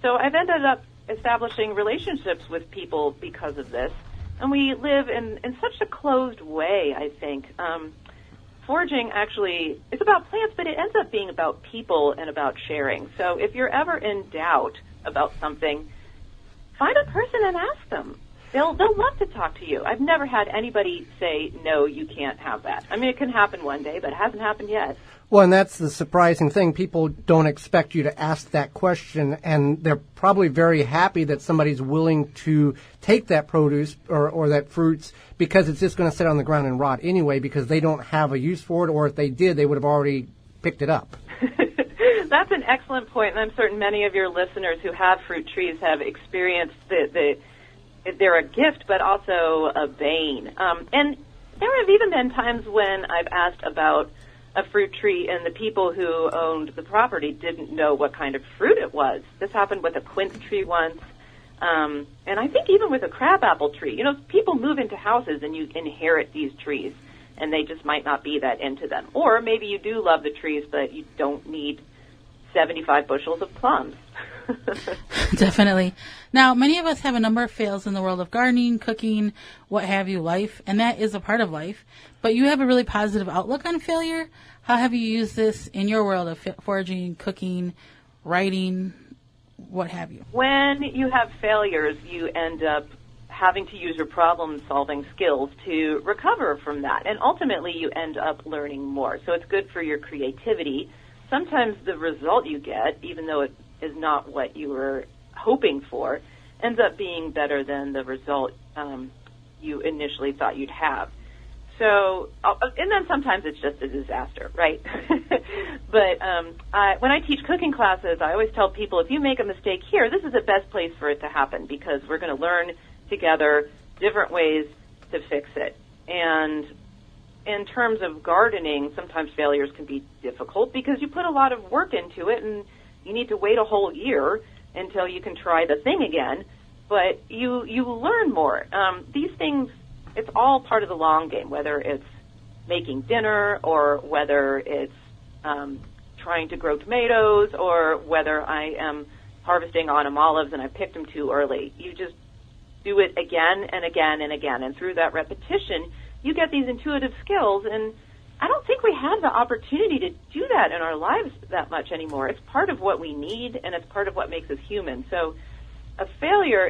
So I've ended up establishing relationships with people because of this. And we live in such a closed way, I think. Foraging actually is about plants, but it ends up being about people and about sharing. So if you're ever in doubt about something, find a person and ask them. They'll love to talk to you. I've never had anybody say, no, you can't have that. I mean, it can happen one day, but it hasn't happened yet. Well, and that's the surprising thing. People don't expect you to ask that question, and they're probably very happy that somebody's willing to take that produce or that fruits, because it's just going to sit on the ground and rot anyway, because they don't have a use for it, or if they did, they would have already picked it up. That's an excellent point, and I'm certain many of your listeners who have fruit trees have experienced they're a gift, but also a bane. And there have even been times when I've asked about a fruit tree and the people who owned the property didn't know what kind of fruit it was. This happened with a quince tree once, and I think even with a crabapple tree. You know, people move into houses and you inherit these trees, and they just might not be that into them. Or maybe you do love the trees, but you don't need 75 bushels of plums. Definitely. Now, many of us have a number of fails in the world of gardening, cooking, what have you, life, and that is a part of life. But you have a really positive outlook on failure. How have you used this in your world of foraging, cooking, writing, what have you? When you have failures, you end up having to use your problem-solving skills to recover from that. And ultimately, you end up learning more. So it's good for your creativity. Sometimes the result you get, even though it is not what you were hoping for, ends up being better than the result you initially thought you'd have. So, and then sometimes it's just a disaster, right? But when I teach cooking classes, I always tell people, if you make a mistake here, this is the best place for it to happen, because we're going to learn together different ways to fix it. And in terms of gardening, sometimes failures can be difficult because you put a lot of work into it, and you need to wait a whole year until you can try the thing again. But you learn more. These things, it's all part of the long game, whether it's making dinner or whether it's trying to grow tomatoes or whether I am harvesting autumn olives and I picked them too early. You just do it again and again and again. And through that repetition, you get these intuitive skills. And I don't think we have the opportunity to do that in our lives that much anymore. It's part of what we need, and it's part of what makes us human. So a failure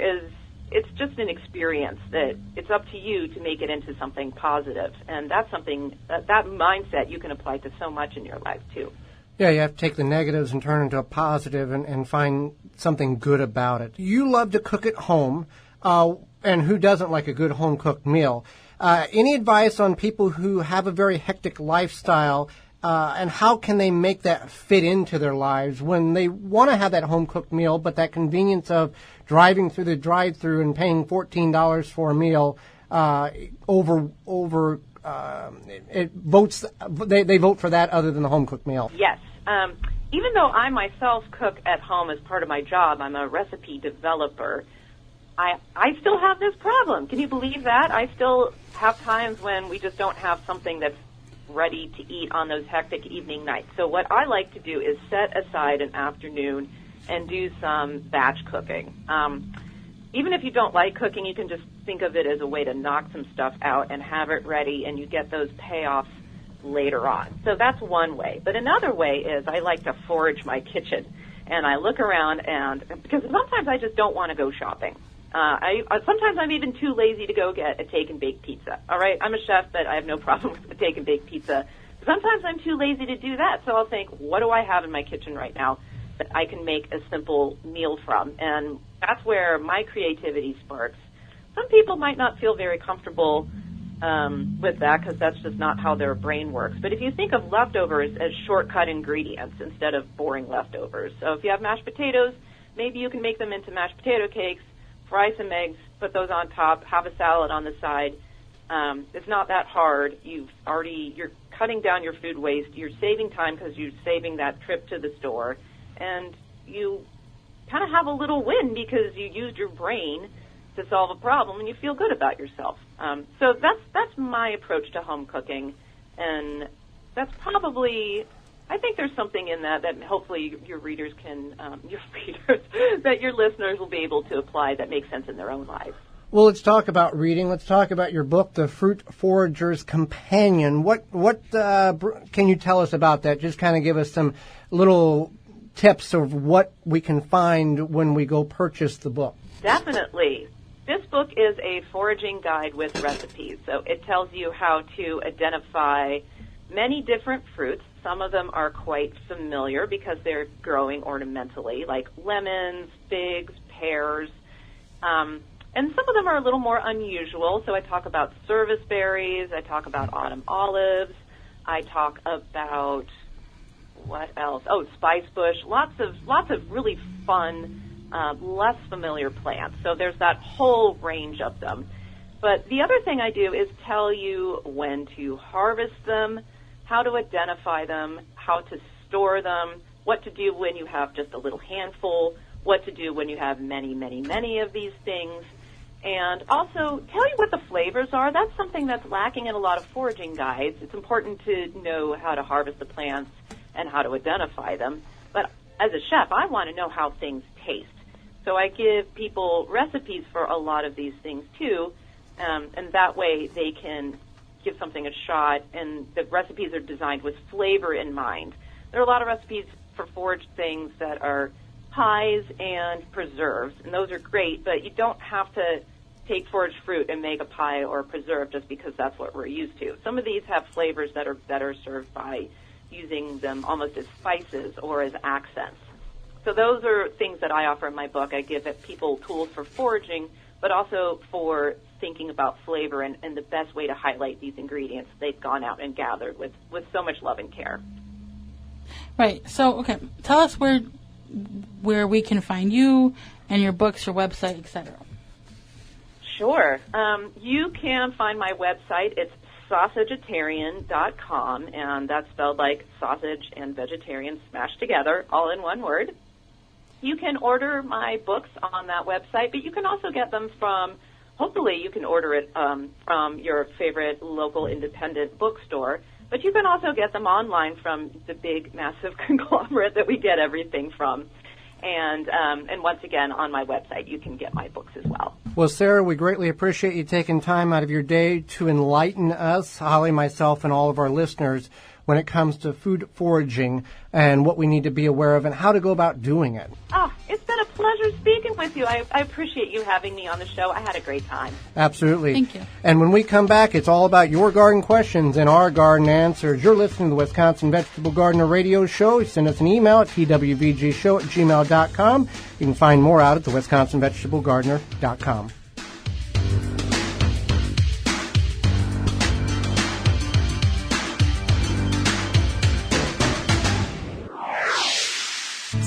it's just an experience that it's up to you to make it into something positive. And that's something, that mindset you can apply to so much in your life, too. Yeah, you have to take the negatives and turn into a positive and find something good about it. You love to cook at home, and who doesn't like a good home-cooked meal? Any advice on people who have a very hectic lifestyle and how can they make that fit into their lives when they want to have that home-cooked meal, but that convenience of driving through the drive-thru and paying $14 for a meal they vote for that other than the home-cooked meal. Yes. Even though I myself cook at home as part of my job, I'm a recipe developer, I still have this problem. Can you believe that? I still have times when we just don't have something that's ready to eat on those hectic evening nights. So what I like to do is set aside an afternoon and do some batch cooking. Even if you don't like cooking, you can just think of it as a way to knock some stuff out and have it ready, and you get those payoffs later on. So that's one way. But another way is I like to forage my kitchen, and I look around, and because sometimes I just don't want to go shopping. Sometimes I'm even too lazy to go get a take-and-bake pizza. All right, I'm a chef, but I have no problem with a take-and-bake pizza. Sometimes I'm too lazy to do that, so I'll think, what do I have in my kitchen right now that I can make a simple meal from? And that's where my creativity sparks. Some people might not feel very comfortable with that because that's just not how their brain works. But if you think of leftovers as shortcut ingredients instead of boring leftovers. So if you have mashed potatoes, maybe you can make them into mashed potato cakes, fry some eggs, put those on top, have a salad on the side. It's not that hard. You're cutting down your food waste. You're saving time because you're saving that trip to the store. And you kind of have a little win because you used your brain to solve a problem and you feel good about yourself. So that's my approach to home cooking. And that's probably, I think there's something in that hopefully your readers can, that your listeners will be able to apply that makes sense in their own lives. Well, let's talk about reading. Let's talk about your book, The Fruit Forager's Companion. What can you tell us about that? Just kind of give us some little tips of what we can find when we go purchase the book. Definitely. This book is a foraging guide with recipes. So it tells you how to identify many different fruits. Some of them are quite familiar because they're growing ornamentally, like lemons, figs, pears. And some of them are a little more unusual. So I talk about service berries. I talk about autumn olives. I talk about, what else? Oh, spice bush. Lots of really fun, less familiar plants. So there's that whole range of them. But the other thing I do is tell you when to harvest them, how to identify them, how to store them, what to do when you have just a little handful, what to do when you have many, many, many of these things, and also tell you what the flavors are. That's something that's lacking in a lot of foraging guides. It's important to know how to harvest the plants and how to identify them. But as a chef, I want to know how things taste. So I give people recipes for a lot of these things, too, and that way they can give something a shot, and the recipes are designed with flavor in mind. There are a lot of recipes for foraged things that are pies and preserves, and those are great, but you don't have to take foraged fruit and make a pie or a preserve just because that's what we're used to. Some of these have flavors that are better served by using them almost as spices or as accents. So those are things that I offer in my book. I give people tools for foraging, but also for thinking about flavor and the best way to highlight these ingredients they've gone out and gathered with so much love and care. Right. So, okay, tell us where we can find you and your books, your website, etc. Sure. You can find my website. It's sausagetarian.com, and that's spelled like sausage and vegetarian smashed together, all in one word. You can order my books on that website, but you can also get them hopefully you can order it from your favorite local independent bookstore, but you can also get them online from the big, massive conglomerate that we get everything from. And once again, on my website, you can get my books as well. Well, Sarah, we greatly appreciate you taking time out of your day to enlighten us, Holly, myself, and all of our listeners when it comes to food foraging and what we need to be aware of and how to go about doing it. Oh, it's been a pleasure speaking with you. I appreciate you having me on the show. I had a great time. Absolutely. Thank you. And when we come back, it's all about your garden questions and our garden answers. You're listening to the Wisconsin Vegetable Gardener Radio Show. Send us an email at twvgshow@gmail.com. You can find more out at the wisconsinvegetablegardener.com.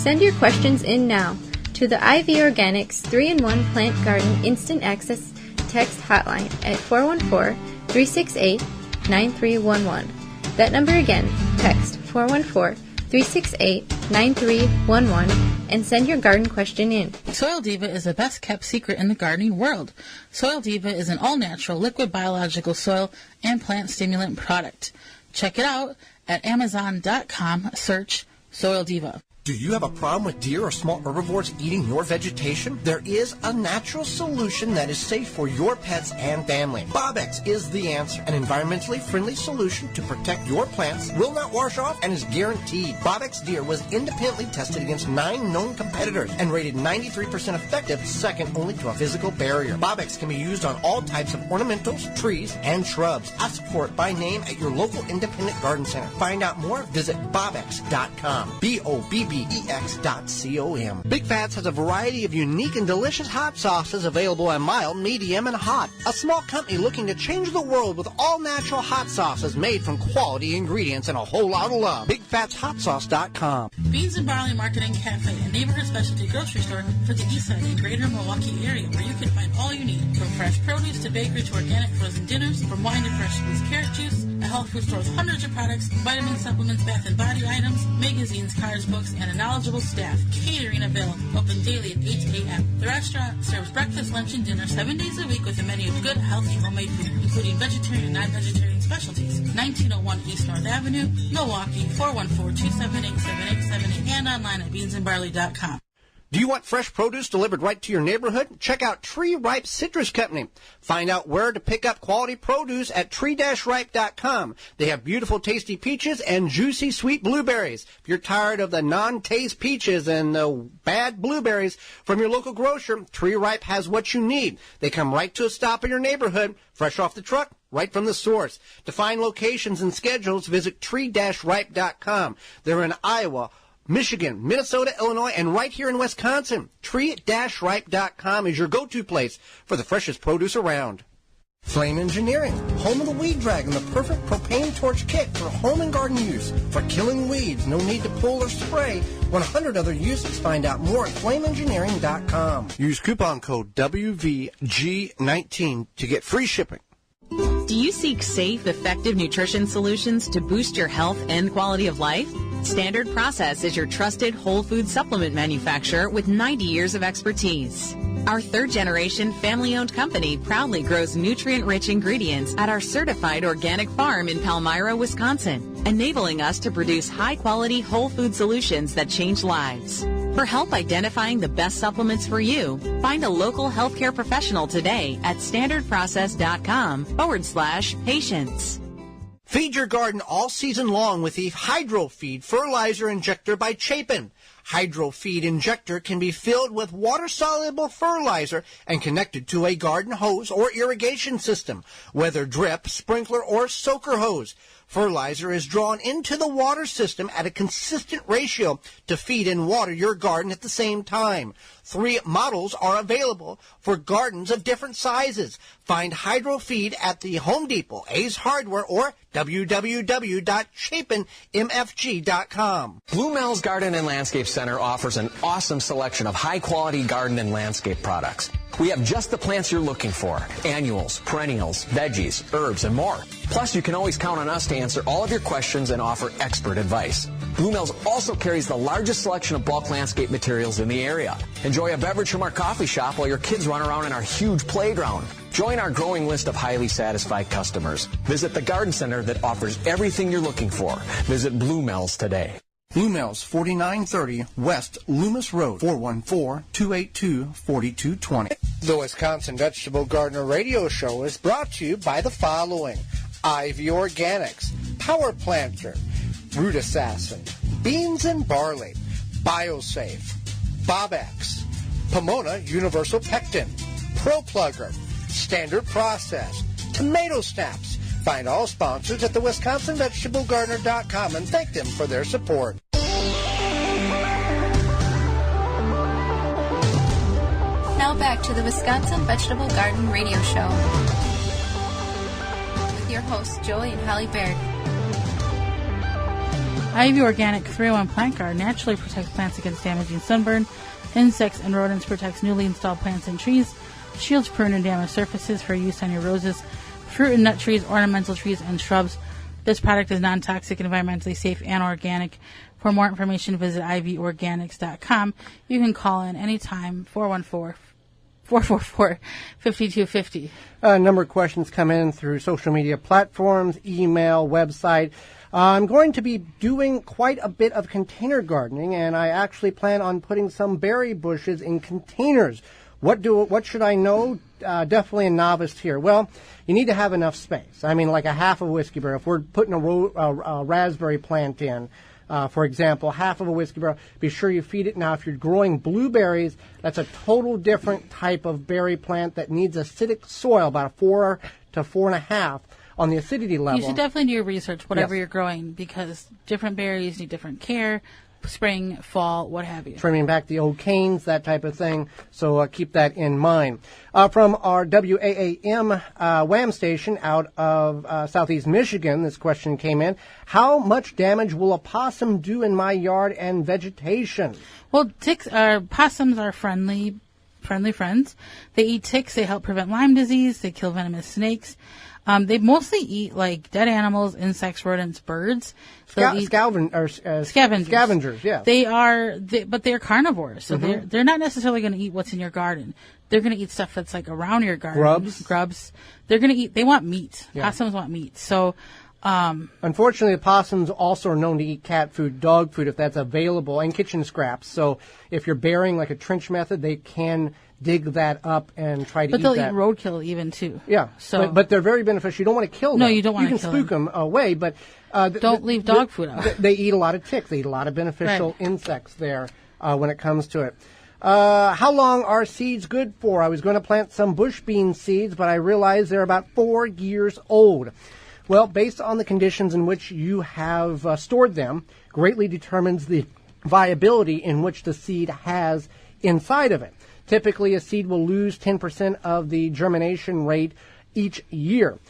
Send your questions in now to the IV Organics 3-in-1 Plant Garden Instant Access text hotline at 414-368-9311. That number again, text 414-368-9311 and send your garden question in. Soil Diva is the best kept secret in the gardening world. Soil Diva is an all-natural liquid biological soil and plant stimulant product. Check it out at Amazon.com, search Soil Diva. Do you have a problem with deer or small herbivores eating your vegetation? There is a natural solution that is safe for your pets and family. Bobex is the answer. An environmentally friendly solution to protect your plants, will not wash off, and is guaranteed. Bobex Deer was independently tested against 9 known competitors and rated 93% effective, second only to a physical barrier. Bobex can be used on all types of ornamentals, trees, and shrubs. Ask for it by name at your local independent garden center. Find out more, visit bobex.com. BOBBEX.com. Big Fats has a variety of unique and delicious hot sauces available in mild, medium, and hot. A small company looking to change the world with all-natural hot sauces made from quality ingredients and a whole lot of love. BigFatsHotSauce.com. Beans and Barley Marketing Cafe, a neighborhood specialty grocery store for the east side and greater Milwaukee area where you can find all you need. From fresh produce to bakery to organic frozen dinners, from wine to fresh squeezed carrot juice, a health food store with hundreds of products, vitamin supplements, bath and body items, magazines, cards, books, and a knowledgeable staff. Catering available, open daily at 8 a.m. The restaurant serves breakfast, lunch, and dinner 7 days a week with a menu of good, healthy, homemade food, including vegetarian and non-vegetarian specialties. 1901 East North Avenue, Milwaukee, 414-278-7878, and online at beansandbarley.com. Do you want fresh produce delivered right to your neighborhood? Check out Tree Ripe Citrus Company. Find out where to pick up quality produce at tree-ripe.com. They have beautiful, tasty peaches and juicy, sweet blueberries. If you're tired of the non-taste peaches and the bad blueberries from your local grocer, Tree Ripe has what you need. They come right to a stop in your neighborhood, fresh off the truck, right from the source. To find locations and schedules, visit tree-ripe.com. They're in Iowa, Michigan, Minnesota, Illinois, and right here in Wisconsin. Tree-ripe.com is your go-to place for the freshest produce around. Flame Engineering, home of the Weed Dragon, the perfect propane torch kit for home and garden use. For killing weeds, no need to pull or spray. 100 other uses. Find out more at flameengineering.com. Use coupon code WVG19 to get free shipping. Do you seek safe, effective nutrition solutions to boost your health and quality of life? Standard Process is your trusted whole food supplement manufacturer with 90 years of expertise. Our third-generation family-owned company proudly grows nutrient-rich ingredients at our certified organic farm in Palmyra, Wisconsin, enabling us to produce high-quality whole food solutions that change lives. For help identifying the best supplements for you, find a local healthcare professional today at standardprocess.com/patients. Feed your garden all season long with the Hydro Feed Fertilizer Injector by Chapin. Hydro Feed Injector can be filled with water-soluble fertilizer and connected to a garden hose or irrigation system, whether drip, sprinkler, or soaker hose. Fertilizer is drawn into the water system at a consistent ratio to feed and water your garden at the same time. 3 models are available for gardens of different sizes. Find Hydro Feed at the Home Depot, Ace Hardware, or www.chapinmfg.com. Blue Mel's Garden and Landscape Center offers an awesome selection of high-quality garden and landscape products. We have just the plants you're looking for: annuals, perennials, veggies, herbs, and more. Plus, you can always count on us to answer all of your questions and offer expert advice. Blue Mel's also carries the largest selection of bulk landscape materials in the area. Enjoy a beverage from our coffee shop while your kids run around in our huge playground. Join our growing list of highly satisfied customers. Visit the garden center that offers everything you're looking for. Visit Blue Mel's today. Blue Mel's, 4930 West Loomis Road, 414-282-4220. The Wisconsin Vegetable Gardener Radio Show is brought to you by the following: Ivy Organics, Power Planter, Root Assassin, Beans and Barley, BioSafe, Bobex, Pomona Universal Pectin, Pro Plugger, Standard Process, Tomato Snaps. Find all sponsors at the WisconsinVegetableGardener.com and thank them for their support. Now back to the Wisconsin Vegetable Garden Radio Show with your hosts, Joey and Holly Baird. Ivy Organic 3-in-1 Plant Guard naturally protects plants against damaging sunburn, insects, and rodents, protects newly installed plants and trees, shields prune and damaged surfaces for use on your roses, fruit and nut trees, ornamental trees, and shrubs. This product is non-toxic, environmentally safe, and organic. For more information, visit ivorganics.com. You can call in anytime, 414-444-5250. A number of questions come in through social media platforms, email, website. I'm going to be doing quite a bit of container gardening, and I actually plan on putting some berry bushes in containers. What should I know? Definitely a novice here. Well, you need to have enough space. I mean, like a half of a whiskey barrel. If we're putting a raspberry plant in, for example, half of a whiskey barrel, be sure you feed it. Now, if you're growing blueberries, that's a total different type of berry plant that needs acidic soil, about 4 to 4.5 on the acidity level. You should definitely do your research, whatever Yes. you're growing, because different berries need different care. Spring, fall, what have you. Trimming back the old canes, that type of thing. So keep that in mind. From our WAAM WAAM station out of southeast Michigan, this question came in. How much damage will a possum do in my yard and vegetation? Well, possums are friendly friends. They eat ticks. They help prevent Lyme disease. They kill venomous snakes. They mostly eat like dead animals, insects, rodents, birds. Scavengers, yeah. But they're carnivores, so they're not necessarily going to eat what's in your garden. They're going to eat stuff that's like around your garden. Grubs. They're going to eat. They want meat. Yeah. Possums want meat. So, unfortunately, the possums also are known to eat cat food, dog food, if that's available, and kitchen scraps. So, if you're burying like a trench method, they can dig that up and try to eat that. But they'll eat roadkill even too. Yeah. So, but they're very beneficial. You don't want to kill them. No, you don't want to kill them. You can spook them away, but don't leave dog food out. They eat a lot of ticks. They eat a lot of beneficial insects there when it comes to it. How long are seeds good for? I was going to plant some bush bean seeds, but I realized they're about 4 years old. Well, based on the conditions in which you have stored them, greatly determines the viability in which the seed has inside of it. Typically, a seed will lose 10% of the germination rate each year.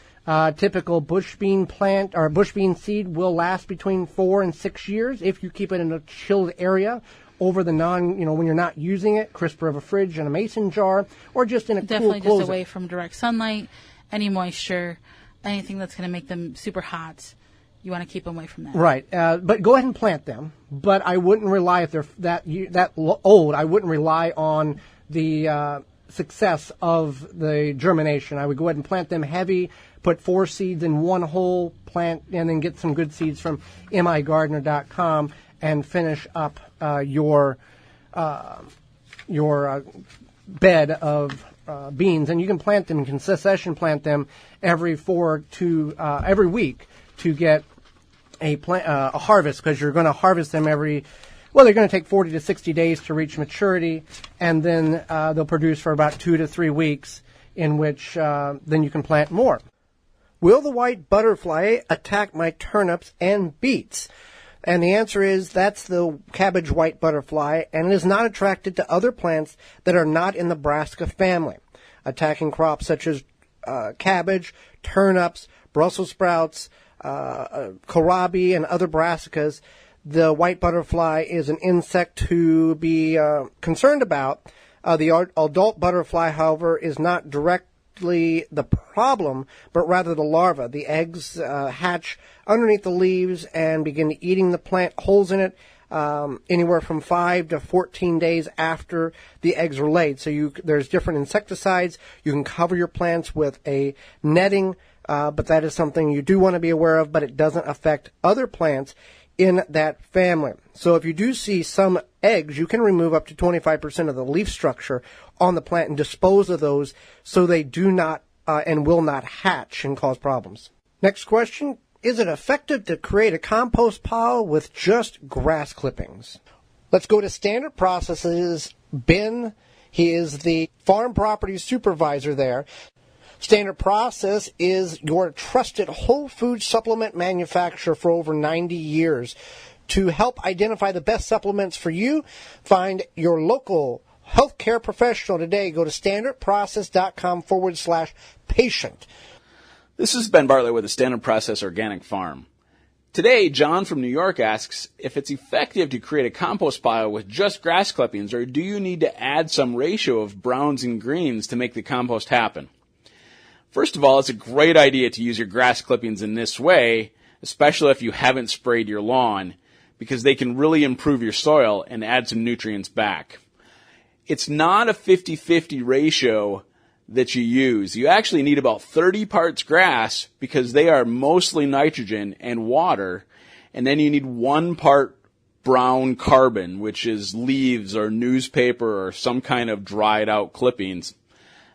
Typical bush bean plant or bush bean seed will last between 4 and 6 years if you keep it in a chilled area over the when you're not using it, crisper of a fridge in a mason jar, or just in a definitely cool just away from direct sunlight, any moisture, anything that's going to make them super hot. You want to keep them away from that. Right. But go ahead and plant them. But I wouldn't rely, if they're that old, I wouldn't rely on the success of the germination. I would go ahead and plant them heavy, put 4 seeds in one hole, plant, and then get some good seeds from migardener.com and finish up your bed of beans. And you can plant them, you can succession plant them every week to get a harvest, because you're going to harvest them they're going to take 40 to 60 days to reach maturity, and then they'll produce for about 2 to 3 weeks, in which then you can plant more. Will the white butterfly attack my turnips and beets? And the answer is that's the cabbage white butterfly, and it is not attracted to other plants that are not in the brassica family. Attacking crops such as cabbage, turnips, Brussels sprouts, kohlrabi, and other brassicas, the white butterfly is an insect to be concerned about. The adult butterfly, however, is not directly the problem, but rather the larva. The eggs hatch underneath the leaves and begin eating the plant holes in it anywhere from 5 to 14 days after the eggs are laid. So there's different insecticides. You can cover your plants with a netting, but that is something you do want to be aware of, but it doesn't affect other plants in that family. So if you do see some eggs, you can remove up to 25% of the leaf structure on the plant and dispose of those so they do not and will not hatch and cause problems. Next question, is it effective to create a compost pile with just grass clippings? Let's go to Standard Processes. Ben, he is the farm property supervisor there. Standard Process is your trusted whole food supplement manufacturer for over 90 years. To help identify the best supplements for you, find your local healthcare professional today. Go to standardprocess.com/patient. This is Ben Bartlett with the Standard Process Organic Farm. Today, John from New York asks if it's effective to create a compost pile with just grass clippings, or do you need to add some ratio of browns and greens to make the compost happen? First of all, it's a great idea to use your grass clippings in this way, especially if you haven't sprayed your lawn, because they can really improve your soil and add some nutrients back. It's not a 50-50 ratio that you use. You actually need about 30 parts grass because they are mostly nitrogen and water, and then you need 1 part brown carbon, which is leaves or newspaper or some kind of dried out clippings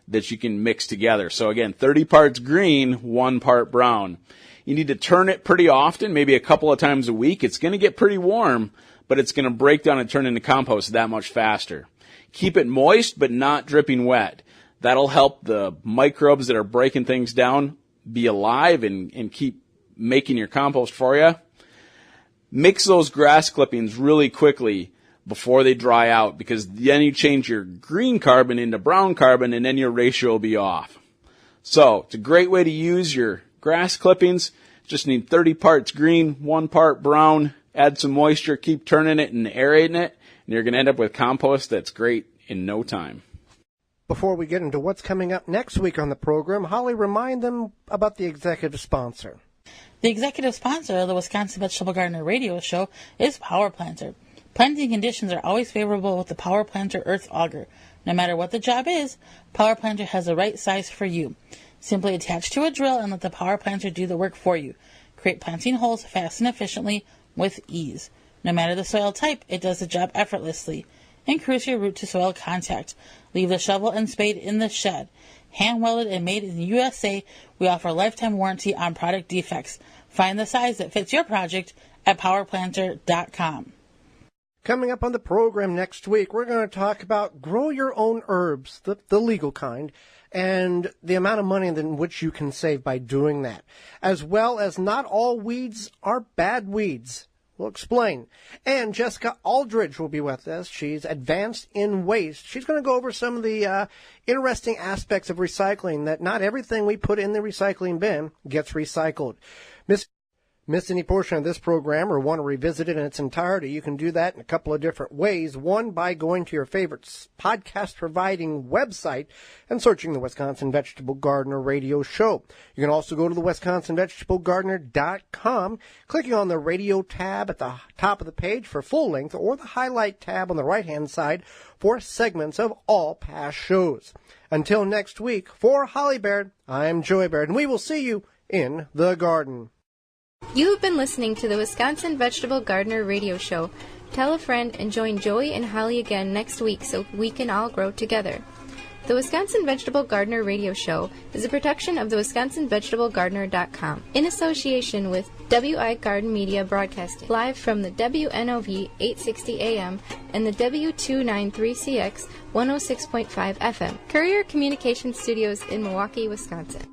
that you can mix together. So again, 30 parts green, 1 part brown. You need to turn it pretty often, maybe a couple of times a week. It's going to get pretty warm, but it's going to break down and turn into compost that much faster. Keep it moist, but not dripping wet. That'll help the microbes that are breaking things down be alive and keep making your compost for you. Mix those grass clippings really quickly before they dry out, because then you change your green carbon into brown carbon and then your ratio will be off. So it's a great way to use your grass clippings. Just need 30 parts green, 1 part brown. Add some moisture, keep turning it and aerating it, and you're going to end up with compost that's great in no time. Before we get into what's coming up next week on the program, Holly, remind them about the executive sponsor. The executive sponsor of the Wisconsin Vegetable Gardener radio show is Power Planter. Planting conditions are always favorable with the Power Planter Earth Auger. No matter what the job is, Power Planter has the right size for you. Simply attach to a drill and let the Power Planter do the work for you. Create planting holes fast and efficiently with ease. No matter the soil type, it does the job effortlessly. Increase your root to soil contact. Leave the shovel and spade in the shed. Hand welded and made in the USA, we offer lifetime warranty on product defects. Find the size that fits your project at powerplanter.com. Coming up on the program next week, we're going to talk about grow your own herbs, the legal kind, and the amount of money in which you can save by doing that, as well as not all weeds are bad weeds. We'll explain. And Jessica Aldridge will be with us. She's advanced in waste. She's going to go over some of the interesting aspects of recycling, that not everything we put in the recycling bin gets recycled. Miss any portion of this program or want to revisit it in its entirety, you can do that in a couple of different ways. One, by going to your favorite podcast providing website and searching the Wisconsin Vegetable Gardener radio show. You can also go to the WisconsinVegetableGardener.com, clicking on the radio tab at the top of the page for full length, or the highlight tab on the right-hand side for segments of all past shows. Until next week, for Holly Baird, I'm Joey Baird, and we will see you in the garden. You have been listening to the Wisconsin Vegetable Gardener radio show. Tell a friend and join Joey and Holly again next week so we can all grow together. The Wisconsin Vegetable Gardener radio show is a production of the WisconsinVegetableGardener.com in association with WI Garden Media Broadcasting, live from the WNOV 860 AM and the W293CX 106.5 FM, Courier Communication Studios in Milwaukee, Wisconsin.